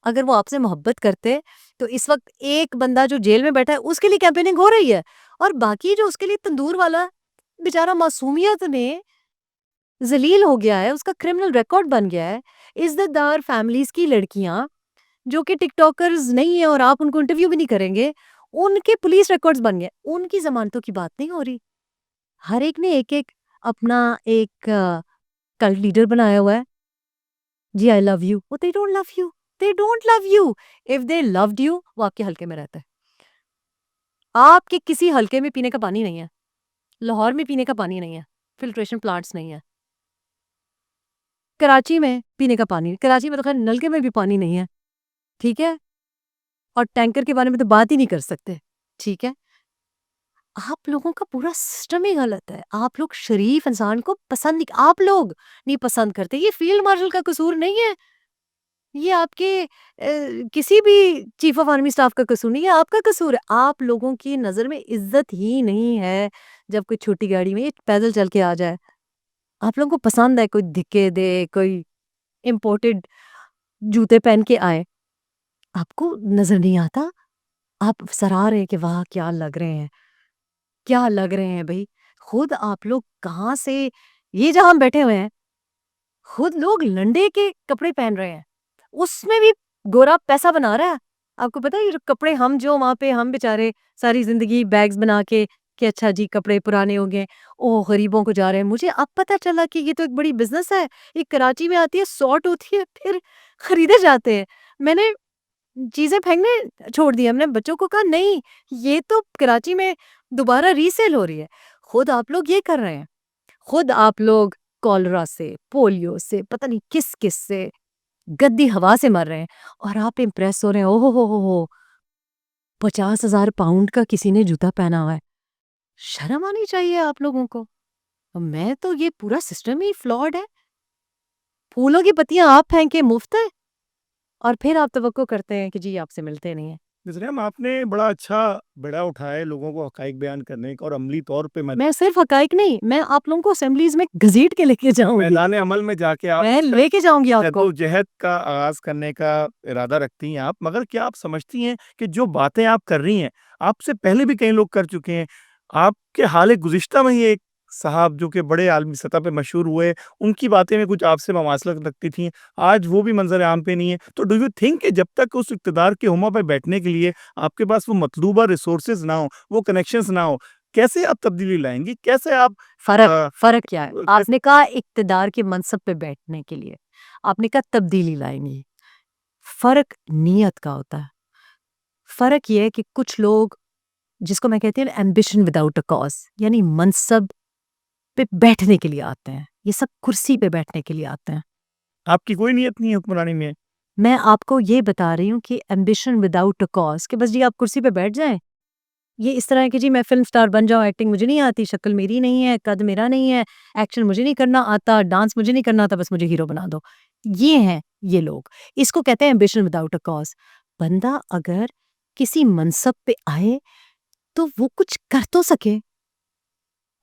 अगर वो आपसे मोहब्बत करते तो इस वक्त एक बंदा जो जेल में बैठा है उसके लिए कैंपेनिंग हो रही है, और बाकी जो उसके लिए तंदूर वाला बेचारा मासूमियत में जलील हो गया है, उसका क्रिमिनल रिकॉर्ड बन गया है। इज्जतदार फैमिलीज की लड़कियां जो कि टिकटॉकर्स नहीं है और आप उनको इंटरव्यू भी नहीं करेंगे, उनके पुलिस रिकॉर्ड्स बन गए, उनकी जमानतों की बात नहीं हो रही। हर एक ने एक एक अपना एक कल्ट लीडर बनाया हुआ है जी। आई लव यू, वो they don't love you, they don't love you. If they loved you, वो आपके हल्के में रहता है। आपके किसी हल्के में पीने का पानी नहीं है, लाहौर में पीने का पानी नहीं है, फिल्ट्रेशन प्लांट्स नहीं है। कराची में पीने का पानी, कराची में तो खैर नलके में भी पानी नहीं है, ठीक है? और टैंकर के बारे में तो बात ही नहीं कर सकते, ठीक है? आप लोगों का पूरा सिस्टम ही गलत है। आप लोग शरीफ इंसान को पसंद नहीं, आप लोग नहीं पसंद करते। ये फील्ड मार्शल का कसूर नहीं है। ये आपके किसी भी चीफ ऑफ आर्मी स्टाफ का कसूर नहीं है, आपका कसूर है। आप लोगों की नज़र में इज्जत ही नहीं है जब कोई छोटी गाड़ी में ये पैदल चल के आ जाए। आप लोगों को पसंद है कोई धिक्के दे, कोई इम्पोर्टेड जूते पहन के आए। आपको नज़र नहीं आता? आप सराह रहे हैं कि वाह क्या लग रहे हैं, क्या लग रहे हैं भई। खुद आप लोग कहाँ से, ये जहाँ हम बैठे हुए हैं, खुद लोग लंडे के कपड़े पहन रहे हैं। उसमें भी गोरा पैसा बना रहा है। आपको पता है ये जो कपड़े हम जो वहाँ पे हम बेचारे सारी ज़िंदगी बैग्स बना के कि अच्छा जी कपड़े पुराने हो गए, ओह गरीबों को जा रहे हैं। मुझे अब पता चला कि ये तो एक बड़ी बिज़नेस है। ये कराची में आती है, सॉर्ट होती है, फिर खरीदे जाते हैं। मैंने चीज़ें फेंकने छोड़ दी। हमने बच्चों को कहा नहीं, ये तो कराची में दोबारा रीसेल हो रही है। खुद आप लोग ये कर रहे हैं। खुद आप लोग कॉलरा से, पोलियो से, पता नहीं किस-किस से, गंदी हवा से मर रहे हैं और आप इम्प्रेस हो रहे हैं। ओहो हो! 50,000 पाउंड का किसी ने जूता पहना हुआ है। शर्म आनी चाहिए आप लोगों को। मैं तो ये पूरा सिस्टम ही फ्लॉड है। फूलों की पत्तियाँ आप फेंके मुफ्त है और फिर आप तवक्को करते हैं कि जी आपसे मिलते नहीं हैं। नजरिया आपने बड़ा अच्छा बेड़ा उठाया है लोगों को हकाइक बयान करने का और अमली तौर पे मैं सिर्फ हकाइक नहीं, मैं आप लोगों को असेंबलीज़ में घसीट के लेके जाऊँगी। मैदान अमल में जाके आप मैं लेके जाऊँगी आपको। जद्दोजहद का आगाज करने का इरादा रखती हैं आप, मगर क्या आप समझती हैं कि जो बातें आप कर रही हैं, आपसे पहले भी कई लोग कर चुके हैं? आपके हाल गुज़िश्ता में ही एक साहब जो कि बड़े आलमी सतह पे मशहूर हुए, उनकी बातें में कुछ आपसे ममासलत लगती थीं, आज वो भी मंज़र आम पे नहीं है। तो डू यू थिंक कि जब तक उस इक़्तिदार के हुमा पे बैठने के लिए आपके पास वो मतलूबा रिसोर्सेज़ ना हों, वो कनेक्शंस ना हों, कैसे आप तब्दीली लाएँगी? कैसे आप फ़र्क क्या है? कैसे आपने कहा इक़्तिदार के मनसब पे बैठने के लिए, आपने कहा तब्दीली लाएँगी। फ़र्क नीयत का होता है। फ़र्क ये है कि कुछ लोग जिसको मैं कहती हूँ ना एम्बिशन विदाउट अ कॉज़, यानी मनसब पे बैठने के लिए आते हैं। ये सब कुर्सी पे बैठने के लिए आते हैं। आपकी कोई नीयत नहीं है हुक्मरानी में? मैं आपको ये बता रही हूँ कि एम्बिशन विदाउट अ कॉज़ कि बस जी आप कुर्सी पे बैठ जाएँ। ये इस तरह है कि जी मैं फ़िल्म स्टार बन जाऊँ, एक्टिंग मुझे नहीं आती, शक्ल मेरी नहीं है, कद मेरा नहीं है, एक्शन मुझे नहीं करना आता, डांस मुझे नहीं करना आता, बस मुझे हीरो बना दो। ये हैं ये लोग। इसको कहते हैं एम्बिशन विदाउट अ कॉज़। बंदा अगर किसी मनसब पे आए तो वो कुछ कर तो सके,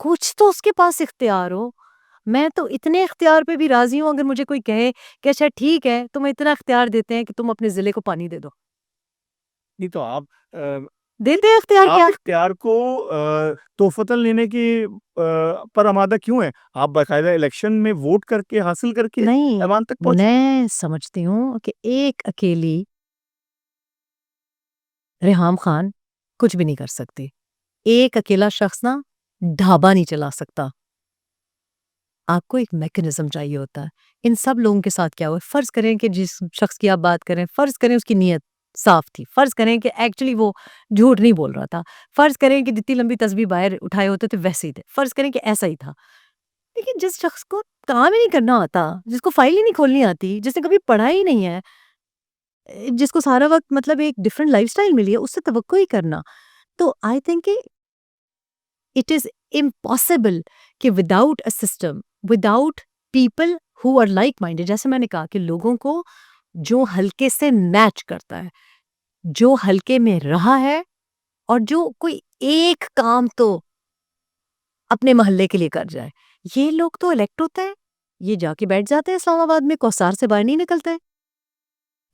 कुछ तो उसके पास इख्तियार हो। मैं तो इतने इख्तियार पे भी राज़ी हूँ अगर मुझे कोई कहे कि अच्छा ठीक है, तुम्हें इतना इख्तियार देते हैं कि तुम अपने ज़िले को पानी दे दो। नहीं तो आप देते हैं इख्तियार आप क्या? इख्तियार को तोहफ़तन लेने की पर आमादा क्यों हैं? आप बाकायदा इलेक्शन में वोट करके हासिल करके नहीं, ऐवान तक पहुँचे। मैं समझती हूँ कि एक अकेली रेहाम खान कुछ भी नहीं कर सकती। एक अकेला शख्स ना ढाबा नहीं चला सकता। आपको एक मैकेनिज़्म चाहिए होता है। इन सब लोगों के साथ क्या हुआ? फ़र्ज़ करें कि जिस शख्स की आप बात कर रहे हैं, फ़र्ज़ करें उसकी नीयत साफ़ थी। फ़र्ज़ करें कि एक्चुअली वो झूठ नहीं बोल रहा था। फ़र्ज़ करें कि जितनी लंबी तस्बीह बाहर उठाए होते थे वैसे ही थे। फ़र्ज़ करें कि ऐसा ही था। लेकिन जिस शख्स को काम ही नहीं करना आता, जिसको फ़ाइल ही नहीं खोलनी आती, जिसने कभी पढ़ा ही नहीं है, जिसको सारा वक़्त मतलब एक डिफरेंट लाइफ़स्टाइल मिली है, उससे तवक्को ही करना। तो आई थिंक कि इट इज़ इम्पॉसिबल कि without a system, without people who are like minded, जैसे मैंने कहा कि लोगों को जो हल्के से मैच करता है, जो हल्के में रहा है और जो कोई एक काम तो अपने मोहल्ले के लिए कर जाए। ये लोग तो इलेक्ट होते हैं, ये जाके बैठ जाते हैं इस्लामाबाद में, कौसार से बाहर नहीं निकलते।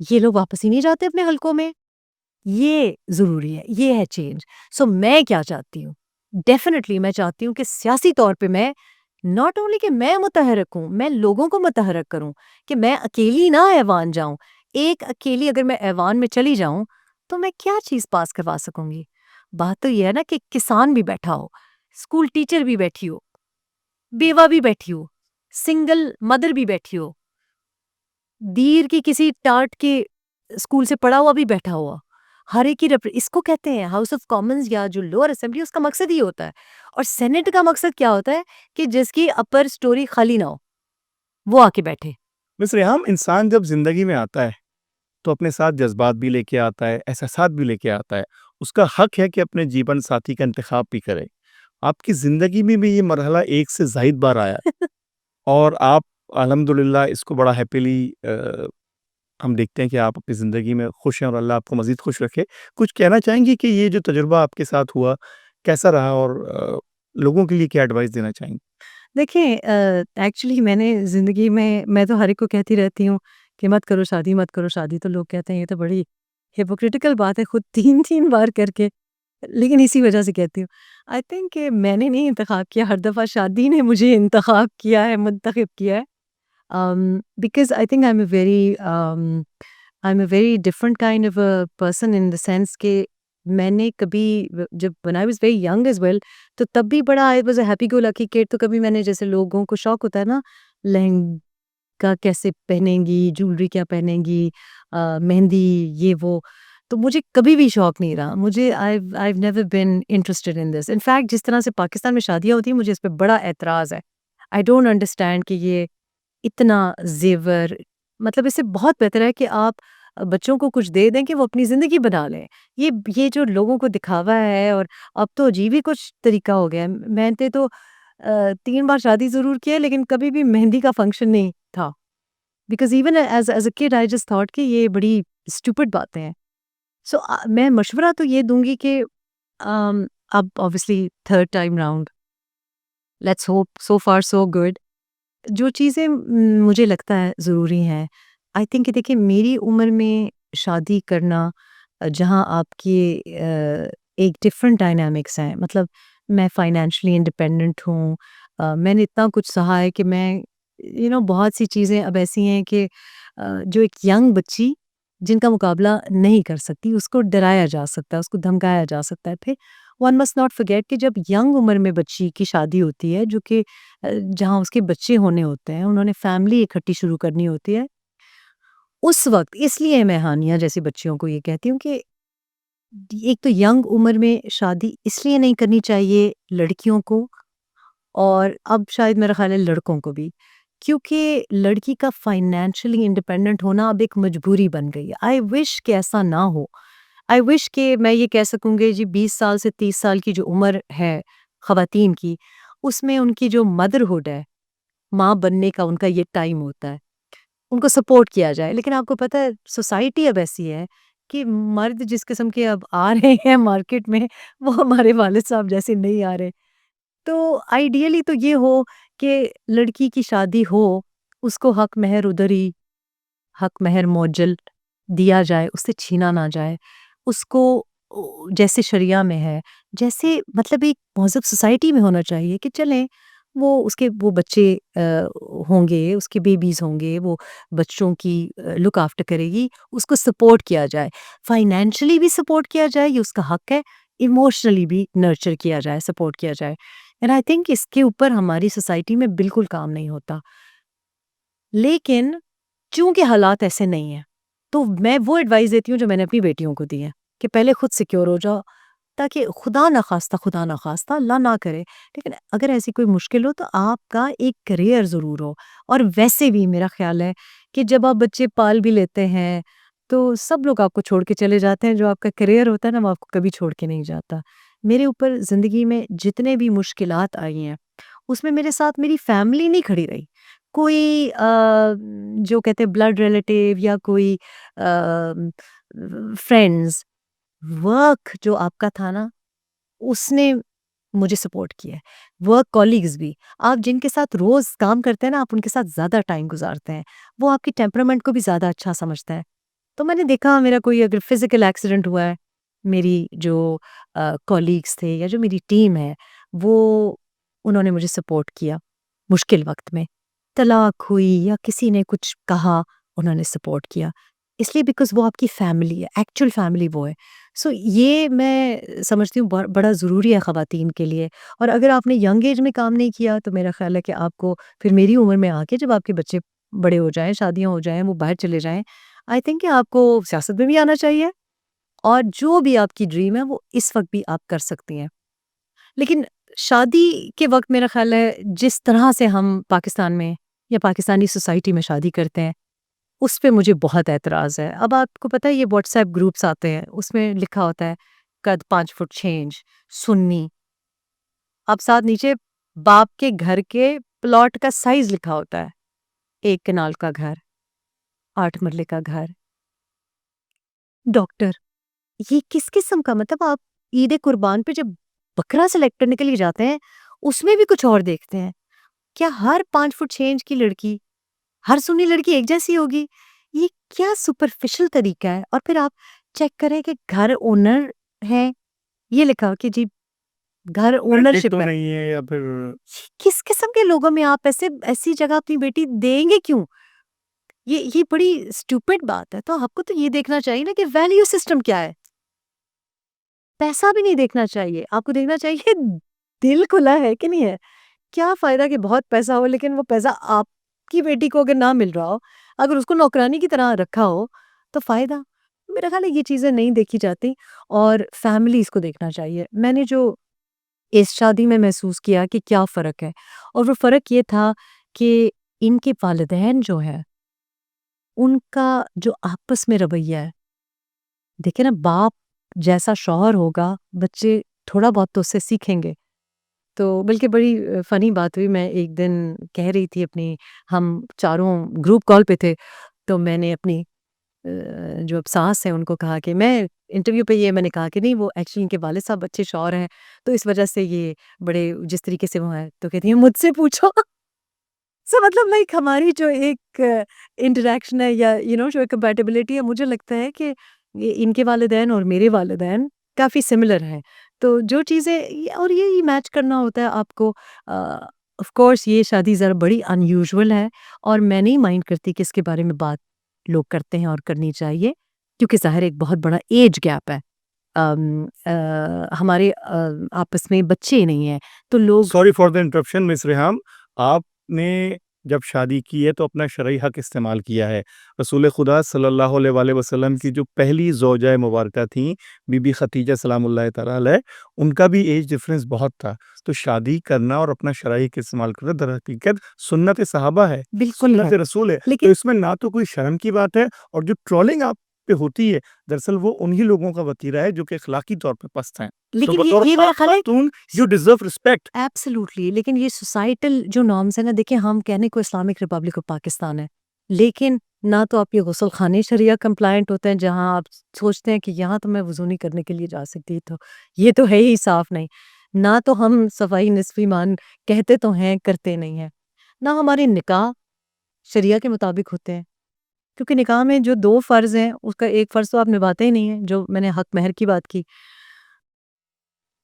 ये लोग वापस ही नहीं जाते अपने हलकों में। ये ज़रूरी है, ये है चेंज। सो मैं क्या चाहती हूँ? डेफ़िनिटली मैं चाहती हूँ कि सियासी तौर पे मैं नॉट ओनली कि मैं मुतहर्रिक हूँ, मैं लोगों को मुतहर्रिक करूँ कि मैं अकेली ना ऐवान जाऊँ। एक अकेली अगर मैं ऐवान में चली जाऊँ, तो मैं क्या चीज़ पास करवा सकूँगी? बात तो ये है ना कि किसान भी बैठा हो, स्कूल टीचर भी बैठी हो, बेवा भी बैठी हो, सिंगल मदर भी बैठी हो, दीर की किसी टाट के स्कूल से पढ़ा हुआ भी बैठा हुआ। हर एक की इसको कहते हैं हाउस ऑफ कॉमन्स या जो लोअर असेंबली, उसका मकसद ही होता है। और सेनेट का मकसद क्या होता है कि जिसकी अपर स्टोरी खाली ना हो, वो आके बैठे। मिस रेहाम, इंसान जब ज़िंदगी में आता है, तो अपने साथ जज़्बात भी लेके आता है, एहसासात भी लेके आता है। उसका हक है कि अपने जीवन साथी का इंतख़ाब भी करे। आपकी ज़िंदगी में भी ये मरहला एक से ज़ायद बार आया और आप अल्हम्दुलिल्लाह इसको बड़ा हैपीली हम देखते हैं कि आप अपनी ज़िंदगी में खुश हैं और अल्लाह आपको मज़ीद खुश रखे। कुछ कहना चाहेंगी कि ये जो तजुर्बा आपके साथ हुआ, कैसा रहा और लोगों के लिए क्या एडवाइस देना चाहेंगी? देखिए एक्चुअली मैंने ज़िंदगी में, मैं तो हर एक को कहती रहती हूँ कि मत करो शादी, मत करो शादी। तो लोग कहते हैं ये तो बड़ी हिपोक्रिटिकल बात है, खुद 3-3 बार करके, लेकिन इसी वजह से कहती हूँ। आई थिंक कि मैंने नहीं इंतखाब किया, हर दफ़ा शादी ने मुझे इंतखाब किया है, मुंतखब किया है। Because I think I'm a very different kind of a person in the sense कि मैंने कभी जब when I was very young as well, तो तब भी बड़ा I was a happy go lucky kid। तो कभी मैंने, जैसे लोगों को शौक होता है ना, लहंगा कैसे पहनेंगी, ज्वेलरी क्या पहनेंगी, मेहंदी, ये वो, तो मुझे कभी भी शौक नहीं रहा। मुझे I've never been interested in this। In fact जिस तरह से पाकिस्तान में शादियाँ होती हैं, मुझे इस पे बड़ा एतराज़ है। आई डोंट अंडरस्टैंड कि ये इतना ज़ेवर, मतलब इससे बहुत बेहतर है कि आप बच्चों को कुछ दे दें कि वो अपनी ज़िंदगी बना लें। ये जो लोगों को दिखावा है, और अब तो अजीब ही कुछ तरीका हो गया है। मैंने तो 3 बार शादी ज़रूर की है, लेकिन कभी भी मेहंदी का फंक्शन नहीं था। Because even as a kid I just thought कि ये बड़ी स्टूपिड बातें हैं। सो मैं मशवरा तो ये दूँगी कि अब obviously third time round, let's hope so far so good. जो चीज़ें मुझे लगता है ज़रूरी हैं, आई थिंक कि देखिए मेरी उम्र में शादी करना, जहाँ आपकी एक डिफरेंट डायनामिक्स हैं, मतलब मैं फाइनेंशियली इंडिपेंडेंट हूँ, मैंने इतना कुछ सहा है कि मैं बहुत सी चीज़ें अब ऐसी हैं कि जो एक यंग बच्ची जिनका मुकाबला नहीं कर सकती, उसको डराया जा सकता है, उसको धमकाया जा सकता है। फिर वन मस्ट नॉट फॉरगेट कि जब यंग उम्र में बच्ची की शादी होती है, जो कि जहाँ उसके बच्चे होने होते हैं, उन्होंने फैमिली इकट्ठी शुरू करनी होती है, उस वक़्त इसलिए मैं हानिया जैसी बच्चियों को ये कहती हूँ कि एक तो यंग उम्र में शादी इसलिए नहीं करनी चाहिए लड़कियों को, और अब शायद मेरा ख़्याल है लड़कों को भी, क्योंकि लड़की का फाइनेंशियली इंडिपेंडेंट होना अब एक मजबूरी बन गई है। आई विश कि ऐसा ना हो। आई विश कि मैं ये कह सकूँगी जी, 20 साल से 30 साल की जो उम्र है ख़वातीन की, उसमें उनकी जो मदरहुड है, माँ बनने का उनका ये टाइम होता है, उनको सपोर्ट किया जाए। लेकिन आपको पता है सोसाइटी अब ऐसी है कि मर्द जिस किस्म के अब आ रहे हैं मार्केट में, वो हमारे वालिद साहब जैसे नहीं आ रहे। तो आइडियली तो ये हो कि लड़की की शादी हो, उसको हक महर उधर ही, हक महर मोअज्जल दिया जाए, उससे छीना ना जाए। उसको जैसे शरिया में है, जैसे मतलब एक मौज़ूब सोसाइटी में होना चाहिए कि चलें, वो बच्चे होंगे, उसके बेबीज़ होंगे, वो बच्चों की लुक आफ्टर करेगी, उसको सपोर्ट किया जाए। फाइनेंशियली भी सपोर्ट किया जाए, ये उसका हक है, इमोशनली भी नर्चर किया जाए, सपोर्ट किया जाए। एंड आई थिंक इसके ऊपर हमारी सोसाइटी में बिल्कुल काम नहीं होता। लेकिन चूँकि हालात ऐसे नहीं हैं, तो मैं वो एडवाइस देती हूँ जो मैंने अपनी बेटियों को दी है, कि पहले खुद सिक्योर हो जाओ, ताकि खुदा ना ख़ास्ता, अल्लाह ना करे, लेकिन अगर ऐसी कोई मुश्किल हो तो आपका एक करियर ज़रूर हो। और वैसे भी मेरा ख़्याल है कि जब आप बच्चे पाल भी लेते हैं, तो सब लोग आपको छोड़ के चले जाते हैं, जो आपका करियर होता है ना, वो आपको कभी छोड़ के नहीं जाता। मेरे ऊपर ज़िंदगी में जितने भी मुश्किलात आई हैं, उसमें मेरे साथ मेरी फैमिली नहीं खड़ी रही। कोई जो कहते हैं ब्लड रिलेटिव या कोई फ्रेंड्स, वर्क जो आपका था ना, उसने मुझे सपोर्ट किया है। वर्क कॉलीग्स भी, आप जिनके साथ रोज़ काम करते हैं ना, आप उनके साथ ज़्यादा टाइम गुज़ारते हैं। वो आपके टेम्परामेंट को भी ज़्यादा अच्छा समझता है। तो मैंने देखा, मेरा कोई अगर फिज़िकल एक्सीडेंट हुआ है, मेरी जो कॉलीग्स थे या जो मेरी टीम है, वो उन्होंने मुझे सपोर्ट किया मुश्किल वक़्त में। तलाक हुई या किसी ने कुछ कहा, उन्होंने सपोर्ट किया। इसलिए बिकॉज़ वो आपकी फैमिली है, एक्चुअल फैमिली वो है। सो ये मैं समझती हूँ बड़ा ज़रूरी है ख़वातीन के लिए। और अगर आपने यंग एज में काम नहीं किया, तो मेरा ख़्याल है कि आपको फिर मेरी उम्र में आके, जब आपके बच्चे बड़े हो जाएँ, शादियाँ हो जाएँ, वो बाहर चले जाएँ, आई थिंक कि आपको सियासत में भी आना चाहिए, और जो भी आपकी ड्रीम है वो इस वक्त भी आप कर सकती हैं। लेकिन शादी के वक्त मेरा ख्याल है जिस तरह से हम पाकिस्तान में या पाकिस्तानी सोसाइटी में शादी करते हैं उस पे मुझे बहुत एतराज़ है। अब आपको पता है ये व्हाट्सएप ग्रुप्स आते हैं, उसमें लिखा होता है कद 5 फुट 6 इंच, सुन्नी। अब साथ नीचे बाप के घर के प्लॉट का साइज़ लिखा होता है। 1 कनाल का घर, 8 मरले का घर। डॉक्टर, ये किस किस्म का, मतलब आप ईद कुर्बान पे जब बकरा सेलेक्ट करने के लिए जाते हैं, उसमें भी कुछ और देखते हैं। क्या हर 5 फुट 6 इंच की लड़की, हर सुन्नी लड़की एक जैसी होगी? ये क्या सुपरफिशियल तरीका है? और फिर आप चेक करें कि घर ओनर है, ये लिखा हो कि जी घर ठीक ओनरशिप तो है। नहीं है या फिर किस किस्म के लोगों में आप ऐसी जगह अपनी बेटी देंगे क्यों? ये बड़ी स्टूपिड बात है। तो आपको तो ये देखना चाहिए ना कि वैल्यू सिस्टम क्या है? पैसा भी नहीं देखना चाहिए, आपको देखना चाहिए दिल खुला है कि नहीं है। क्या फ़ायदा कि बहुत पैसा हो लेकिन वो पैसा आपकी बेटी को अगर ना मिल रहा हो, अगर उसको नौकरानी की तरह रखा हो, तो फ़ायदा? मेरा ख़्याल है ये चीज़ें नहीं देखी जाती और फैमिलीज़ को देखना चाहिए। मैंने जो इस शादी में महसूस किया कि क्या फ़र्क है, और वो फ़र्क ये था कि इनके वालिदैन जो हैं, उनका जो आपस में रवैया है, देखिए ना, बाप जैसा शौहर होगा, बच्चे थोड़ा बहुत तो उससे सीखेंगे। तो बल्कि बड़ी फ़नी बात हुई, मैं एक दिन कह रही थी अपनी, हम चारों ग्रुप कॉल पे थे, तो मैंने अपनी जो अब सास हैं उनको कहा कि मैं इंटरव्यू पे, ये मैंने कहा कि नहीं वो एक्चुअली इनके वालिद साहब अच्छे शौहर हैं, तो इस वजह से ये बड़े जिस तरीके से वो हैं, तो कहती हैं मुझसे पूछो। सो मतलब लाइक हमारी जो एक इंटरेक्शन है या जो एक कंपैटिबिलिटी है, मुझे लगता है कि ये इनके वालिदैन और मेरे वालिदैन काफ़ी सिमिलर हैं। तो जो चीज़ें और ये मैच करना होता है आपको। ऑफ कोर्स ये शादी ज़रा बड़ी अनयूजुअल है और मैं नहीं माइंड करती कि इसके बारे में बात लोग करते हैं और करनी चाहिए, क्योंकि ज़ाहिर है एक बहुत बड़ा एज गैप है। हमारे आपस में बच्चे नहीं हैं, तो लोग sorry for the interruption miss Reham, आपने जब शादी की है तो अपना शरई हक इस्तेमाल किया है। रसूल खुदा सल्लल्लाहु अलैहि वसल्लम की जो पहली ज़ौजा मुबारका थी, बीबी खदीजा सलामुल्लाह तआला अलैह, उनका भी एज डिफरेंस बहुत था। तो शादी करना और अपना शरई हक इस्तेमाल करना दरहकीकत सुन्नत सहाबा है, बिल्कुल है। सुन्नत रसूल है। तो लेकिन इसमें ना तो कोई शर्म की बात है, और जो ट्रोलिंग आप पे होती है, दरअसल वो उन्हीं लोगों का वतीरा है जो कि अखलाकी तौर पे पस्त हैं। तो लेकिन बतौर ये मेरा खास ख्याल है खातून यू डिज़र्व रिस्पेक्ट। एब्सोल्युटली, लेकिन ये सोसाइटल जो नॉर्म्स है ना, देखिए हम कहने को इस्लामिक रिपब्लिक ऑफ पाकिस्तान है, लेकिन ना तो आपके गुस्ल खाने शरिया कंप्लायंट होते हैं, जहाँ आप सोचते हैं कि यहाँ तो मैं वज़ू नहीं करने के लिए जा सकती, तो ये तो है ही साफ नहीं। ना तो हम सफाई निस्फ़ ईमान कहते तो हैं, करते नहीं हैं। ना हमारे निकाह शरिया के मुताबिक होते हैं, क्योंकि निकाह में जो 2 फ़र्ज़ हैं, उसका एक फ़र्ज़ तो आप निभाते ही नहीं हैं, जो मैंने हक महर की बात की।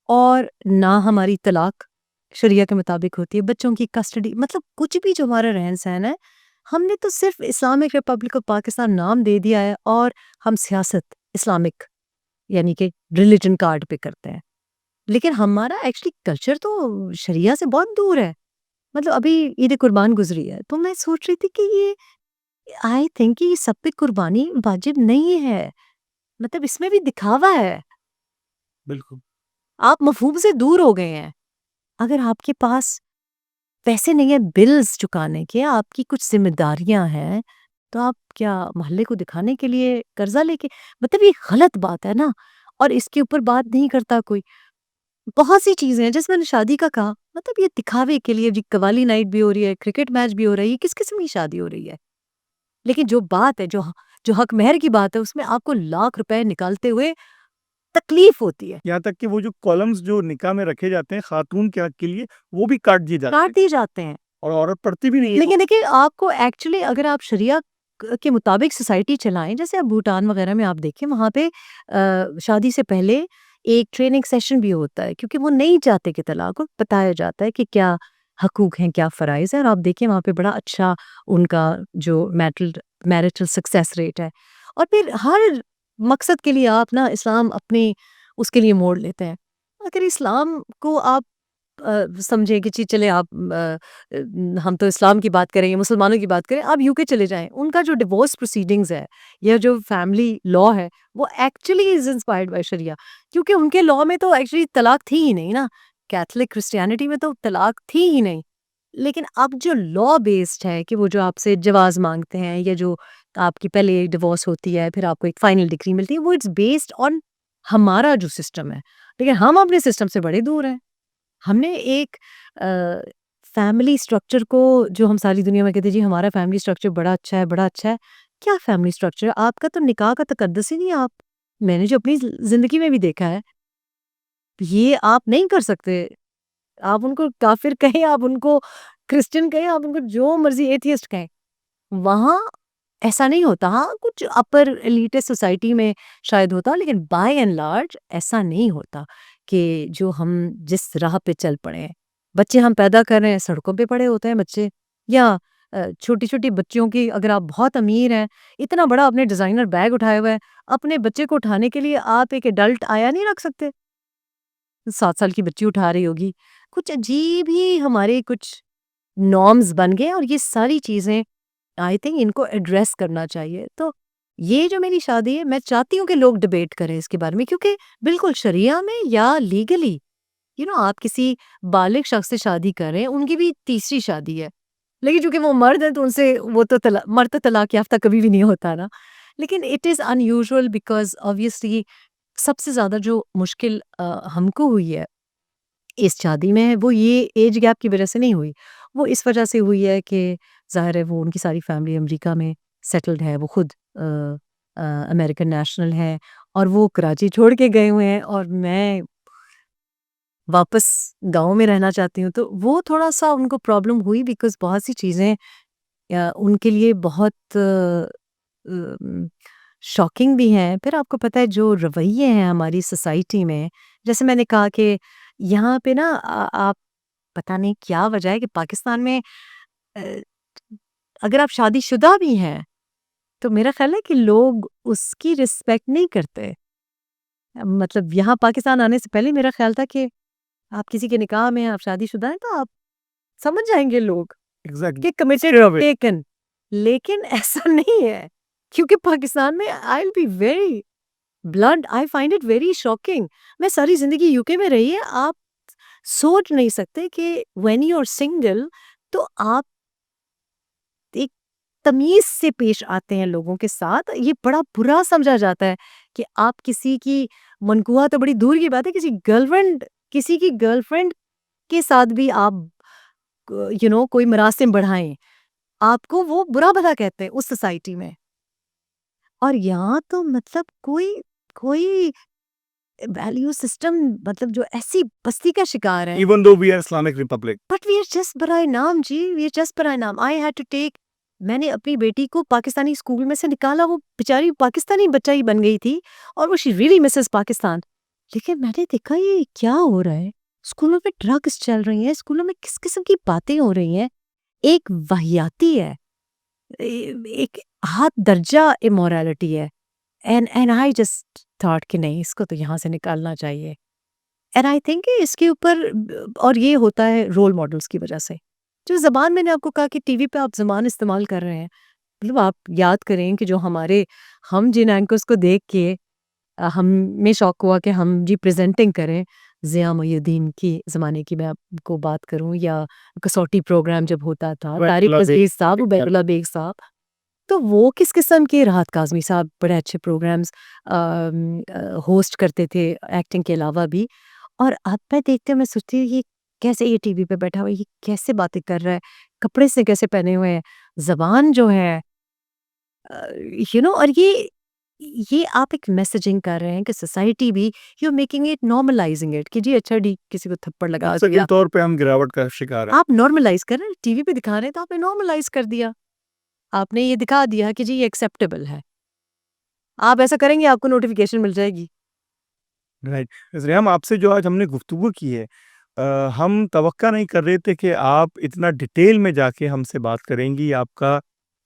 और ना हमारी तलाक शरिया के मुताबिक होती है, बच्चों की कस्टडी, मतलब कुछ भी जो हमारा रहन-सहन है, हमने तो सिर्फ़ इस्लामिक रिपब्लिक ऑफ पाकिस्तान नाम दे दिया है और हम सियासत इस्लामिक यानी कि रिलिजन कार्ड पे करते हैं। लेकिन हमारा एक्चुअली कल्चर तो शरिया से बहुत दूर है। मतलब अभी ईद कुर्बान गुज़री है, तो मैं सोच रही थी कि ये आई थिंक कि ये सब पे कुर्बानी वाजिब नहीं है। मतलब इसमें भी दिखावा है। बिल्कुल। आप मफ़हूम से दूर हो गए हैं। अगर आपके पास पैसे नहीं है बिल्स चुकाने के, आपकी कुछ ज़िम्मेदारियाँ हैं, तो आप क्या मोहल्ले को दिखाने के लिए कर्ज़ा लेके, मतलब ये गलत बात है ना, और इसके ऊपर बात नहीं करता कोई। बहुत सी चीज़ें हैं, जैसे मैंने शादी का कहा, मतलब ये दिखावे के लिए जी कव्वाली नाइट भी हो रही है, क्रिकेट मैच भी हो रहा है, ये किस किस्म की शादी हो रही है? लेकिन जो बात है, जो हक महर की बात है, उसमें आपको लाख रुपए निकालते हुए तकलीफ़ होती है, यहाँ तक कि वो जो कॉलम्स जो निकाह में रखे जाते हैं खातून के हक के लिए, वो भी काट दिए जाते काट हैं, दिए जाते हैं। और औरत पढ़ती भी नहीं है। लेकिन देखिए, आपको एक्चुअली अगर आप शरिया के मुताबिक सोसाइटी चलाएं, जैसे अब भूटान वगैरह में आप देखें, वहाँ पे शादी से पहले एक ट्रेनिंग सेशन भी होता है, क्योंकि वो नहीं चाहते कि तलाक हो, बताया जाता है कि क्या हकूक हैं, क्या फ़राइज़ हैं, और आप देखिए वहाँ पे बड़ा अच्छा उनका जो मैरिटल सक्सेस रेट है। और फिर हर मकसद के लिए आप ना इस्लाम अपने उसके लिए मोड़ लेते हैं। अगर इस्लाम को आप समझें कि जी चले आप हम तो इस्लाम की बात करें या मुसलमानों की बात करें, आप यूके चले जाएँ, उनका जो डिवोर्स प्रोसीडिंग्स है या जो फैमिली लॉ है, वो एक्चुअली इज़ इंस्पायर्ड बाय शरिया, क्योंकि उनके लॉ में तो एक्चुअली तलाक थी ही नहीं ना, कैथोलिक क्रिश्चियनिटी में तो तलाक थी ही नहीं। लेकिन अब जो लॉ बेस्ड है कि वो जो आपसे जवाज़ माँगते हैं या जो आपकी पहले डिवोर्स होती है, फिर आपको एक फाइनल डिक्री मिलती है, वो इट्स बेस्ड ऑन हमारा जो सिस्टम है। लेकिन हम अपने सिस्टम से बड़े दूर हैं। हमने एक फैमिली स्ट्रक्चर को, जो हम सारी दुनिया में कहते हैं जी हमारा फैमिली स्ट्रक्चर बड़ा अच्छा है, बड़ा अच्छा है। क्या फैमिली स्ट्रक्चर है? आपका तो निकाह का तकद्दुस ही नहीं है। आप मैंने जो अपनी ज़िंदगी में भी देखा है, ये आप नहीं कर सकते। आप उनको काफ़िर कहें, आप उनको क्रिश्चियन कहें, आप उनको जो मर्ज़ी एथियस्ट कहें, वहाँ ऐसा नहीं होता। हाँ, कुछ अपर एलीटिस्ट सोसाइटी में शायद होता, लेकिन बाय एंड लार्ज ऐसा नहीं होता कि जो हम जिस राह पे चल पड़े हैं। बच्चे हम पैदा कर रहे हैं, सड़कों पे पड़े होते हैं बच्चे, या छोटी-छोटी बच्चियों की, अगर आप बहुत अमीर हैं, इतना बड़ा आपने डिज़ाइनर बैग उठाया हुआ है, अपने बच्चे को उठाने के लिए आप एक एडल्ट आया नहीं रख सकते। 7 साल की बच्ची उठा रही होगी। कुछ अजीब ही हमारे कुछ नॉर्म्स बन गए हैं और ये सारी चीज़ें आई थिंक इनको एड्रेस करना चाहिए। तो ये जो मेरी शादी है, मैं चाहती हूँ कि लोग डिबेट करें इसके बारे में, क्योंकि बिल्कुल शरिया में या लीगली आप किसी बालिग शख्स से शादी कर रहे हैं, उनकी भी तीसरी शादी है। लेकिन चूँकि वो मर्द हैं तो उनसे वो तो मर्द तो तलाक याफ्ता कभी भी नहीं होता ना। लेकिन it is unusual because obviously सबसे ज़्यादा जो मुश्किल हमको हुई है इस शादी में, वो ये एज गैप की वजह से नहीं हुई। वो इस वजह से हुई है कि ज़ाहिर है वो उनकी सारी फैमिली अमेरिका में सेटल्ड है, वो खुद अमेरिकन नेशनल हैं और वो कराची छोड़ के गए हुए हैं और मैं वापस गाँव में रहना चाहती हूँ। तो वो थोड़ा-सा उनको प्रॉब्लम हुई बिकॉज़ बहुत सी चीज़ें उनके लिए बहुत शॉकिंग भी हैं। फिर आपको पता है जो रवैये हैं हमारी सोसाइटी में, जैसे मैंने कहा कि यहाँ पे ना आप पता नहीं क्या वजह है कि पाकिस्तान में अ, अगर आप शादीशुदा भी हैं, तो मेरा ख़्याल है कि लोग उसकी रिस्पेक्ट नहीं करते। मतलब यहाँ पाकिस्तान आने से पहले मेरा ख़्याल था कि आप किसी के निकाह में, आप शादीशुदा हैं, तो आप समझ जाएँगे लोग एग्जैक्टली। कि कमिटेड टेकन। लेकिन ऐसा नहीं है, क्योंकि पाकिस्तान में I will be very blunt, I find it very shocking. मैं सारी ज़िंदगी यूके में रही है, आप सोच नहीं सकते कि व्हेन यू आर सिंगल तो आप एक तमीज़ से पेश आते हैं लोगों के साथ। ये बड़ा बुरा समझा जाता है कि आप किसी की मनकुहा तो बड़ी दूर की बात है, किसी की गर्लफ्रेंड के साथ भी आप कोई मरासिम बढ़ाएँ, आपको वो बुरा-भला कहते हैं उस सोसाइटी में। और यहाँ तो मतलब कोई कोई वैल्यू सिस्टम, मतलब जो ऐसी बस्ती का शिकार है। Even though we are Islamic republic. But we are just बराए नाम जी, वी आर जस्ट बराए नाम। आई हैड टू टेक मैंने अपनी बेटी को पाकिस्तानी स्कूल में से निकाला, वो बेचारी पाकिस्तानी बच्चा ही बन गई थी और वो शी रियली मिसेस पाकिस्तान। लेकिन मैंने देखा ये क्या हो रहा है, स्कूलों में ड्रग्स चल रही हैं, स्कूलों में किस किस्म की बातें हो रही हैं, एक वाहियाती है, एक हाथ दर्जा इमोरालिटी है। एंड आई जस्ट थॉट कि नहीं, इसको तो यहाँ से निकालना चाहिए। एंड आई थिंक इसके ऊपर और ये होता है रोल मॉडल्स की वजह से। जो ज़बान मैंने आपको कहा कि टीवी पे आप ज़बान इस्तेमाल कर रहे हैं, मतलब आप याद करें कि जो हम जिन एंकर्स को देख के हमें शौक हुआ कि हम जी प्रेजेंटिंग करें, ज़िया मोइनुद्दीन की ज़माने की मैं आपको बात करूँ, या कसौटी प्रोग्राम जब होता था, तारिक अज़ीज़ साहब, उबैदुल्ला बेग साहब, तो वो किस किस्म के, राहत काज़मी साहब बड़े अच्छे प्रोग्राम्स होस्ट करते थे एक्टिंग के अलावा भी। और अब मैं देखती हूँ, मैं सोचती हूँ ये कैसे ये टीवी पे बैठा हुआ है, ये कैसे बातें कर रहा है, कपड़े से कैसे पहने हुए हैं, ज़बान जो है और ये आप एक मैसेजिंग कर रहे हैं कि सोसाइटी भी you are making it, normalising it कि जी अच्छा डी किसी को थप्पड़ लगा दिया, तौर पे हम गिरावट का शिकार हैं। आप नॉर्मलाइज कर रहे हैं, टीवी पे दिखा रहे हैं तो आपने नॉर्मलाइज कर दिया, आपने ये दिखा दिया कि जी ये एक्सेप्टेबल है। आप ऐसा करेंगे आपको नोटिफिकेशन मिल जाएगी। राइट। इसलिए हम आपसे जो आज हमने गुफ्तगू की है, हम तवक्का नहीं कर रहे थे कि आप इतना डिटेल में जाके हमसे बात करेंगी। आपका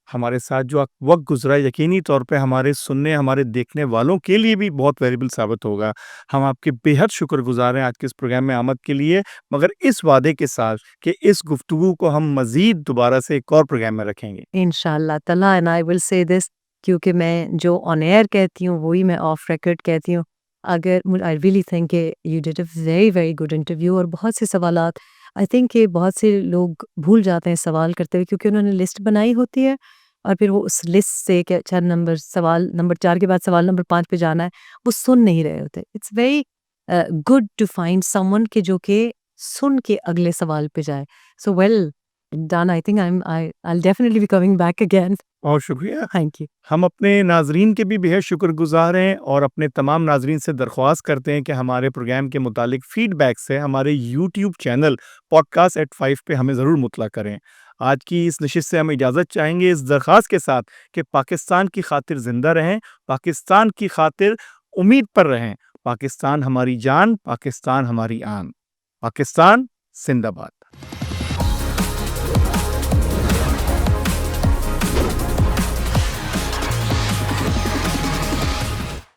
हमारे साथ जो वक्त गुजरा यकीनी तौर पे हमारे सुनने हमारे देखने वालों के लिए भी बहुत वैल्यूबल साबित होगा। हम आपके बेहद शुक्रगुजार हैं आज के इस प्रोग्राम में आमद के लिए, मगर इस वादे के साथ कि इस गुफ्तगू को हम मज़ीद दोबारा से एक और प्रोग्राम में रखेंगे। इंशाल्लाह ताला, and I will say this, क्योंकि मैं जो ऑन एयर कहती हूँ वही मैं ऑफ रिकॉर्ड कहती हूँ। अगर I really think you did a very very good interview, और बहुत से सवालात आई थिंक कि बहुत से लोग भूल जाते हैं सवाल करते हुए, क्योंकि उन्होंने लिस्ट बनाई होती है और फिर वो उस लिस्ट से कि अच्छा नंबर सवाल नंबर 4 के बाद सवाल नंबर 5 पे जाना है, वो सुन नहीं रहे होते। It's very good to find someone के जो कि सुन के अगले सवाल पे जाए। So well done, I think I'll definitely be coming back again. बहुत शुक्रिया। Thank you. हम अपने नाजरीन के भी बेहद शुक्रगुजार हैं और अपने तमाम नाजरीन से दरख्वास्त करते हैं कि हमारे प्रोग्राम के मुतालिक फ़ीडबैक से हमारे यूट्यूब चैनल पॉडकास्ट एट 5 पे हमें ज़रूर मुतला करें। आज की इस नशिस्त से हम इजाज़त चाहेंगे इस दरख्वास्त के साथ कि पाकिस्तान की खातिर ज़िंदा रहें, पाकिस्तान की खातिर उम्मीद पर रहें। पाकिस्तान हमारी जान, पाकिस्तान हमारी आन। पाकिस्तान ज़िंदाबाद।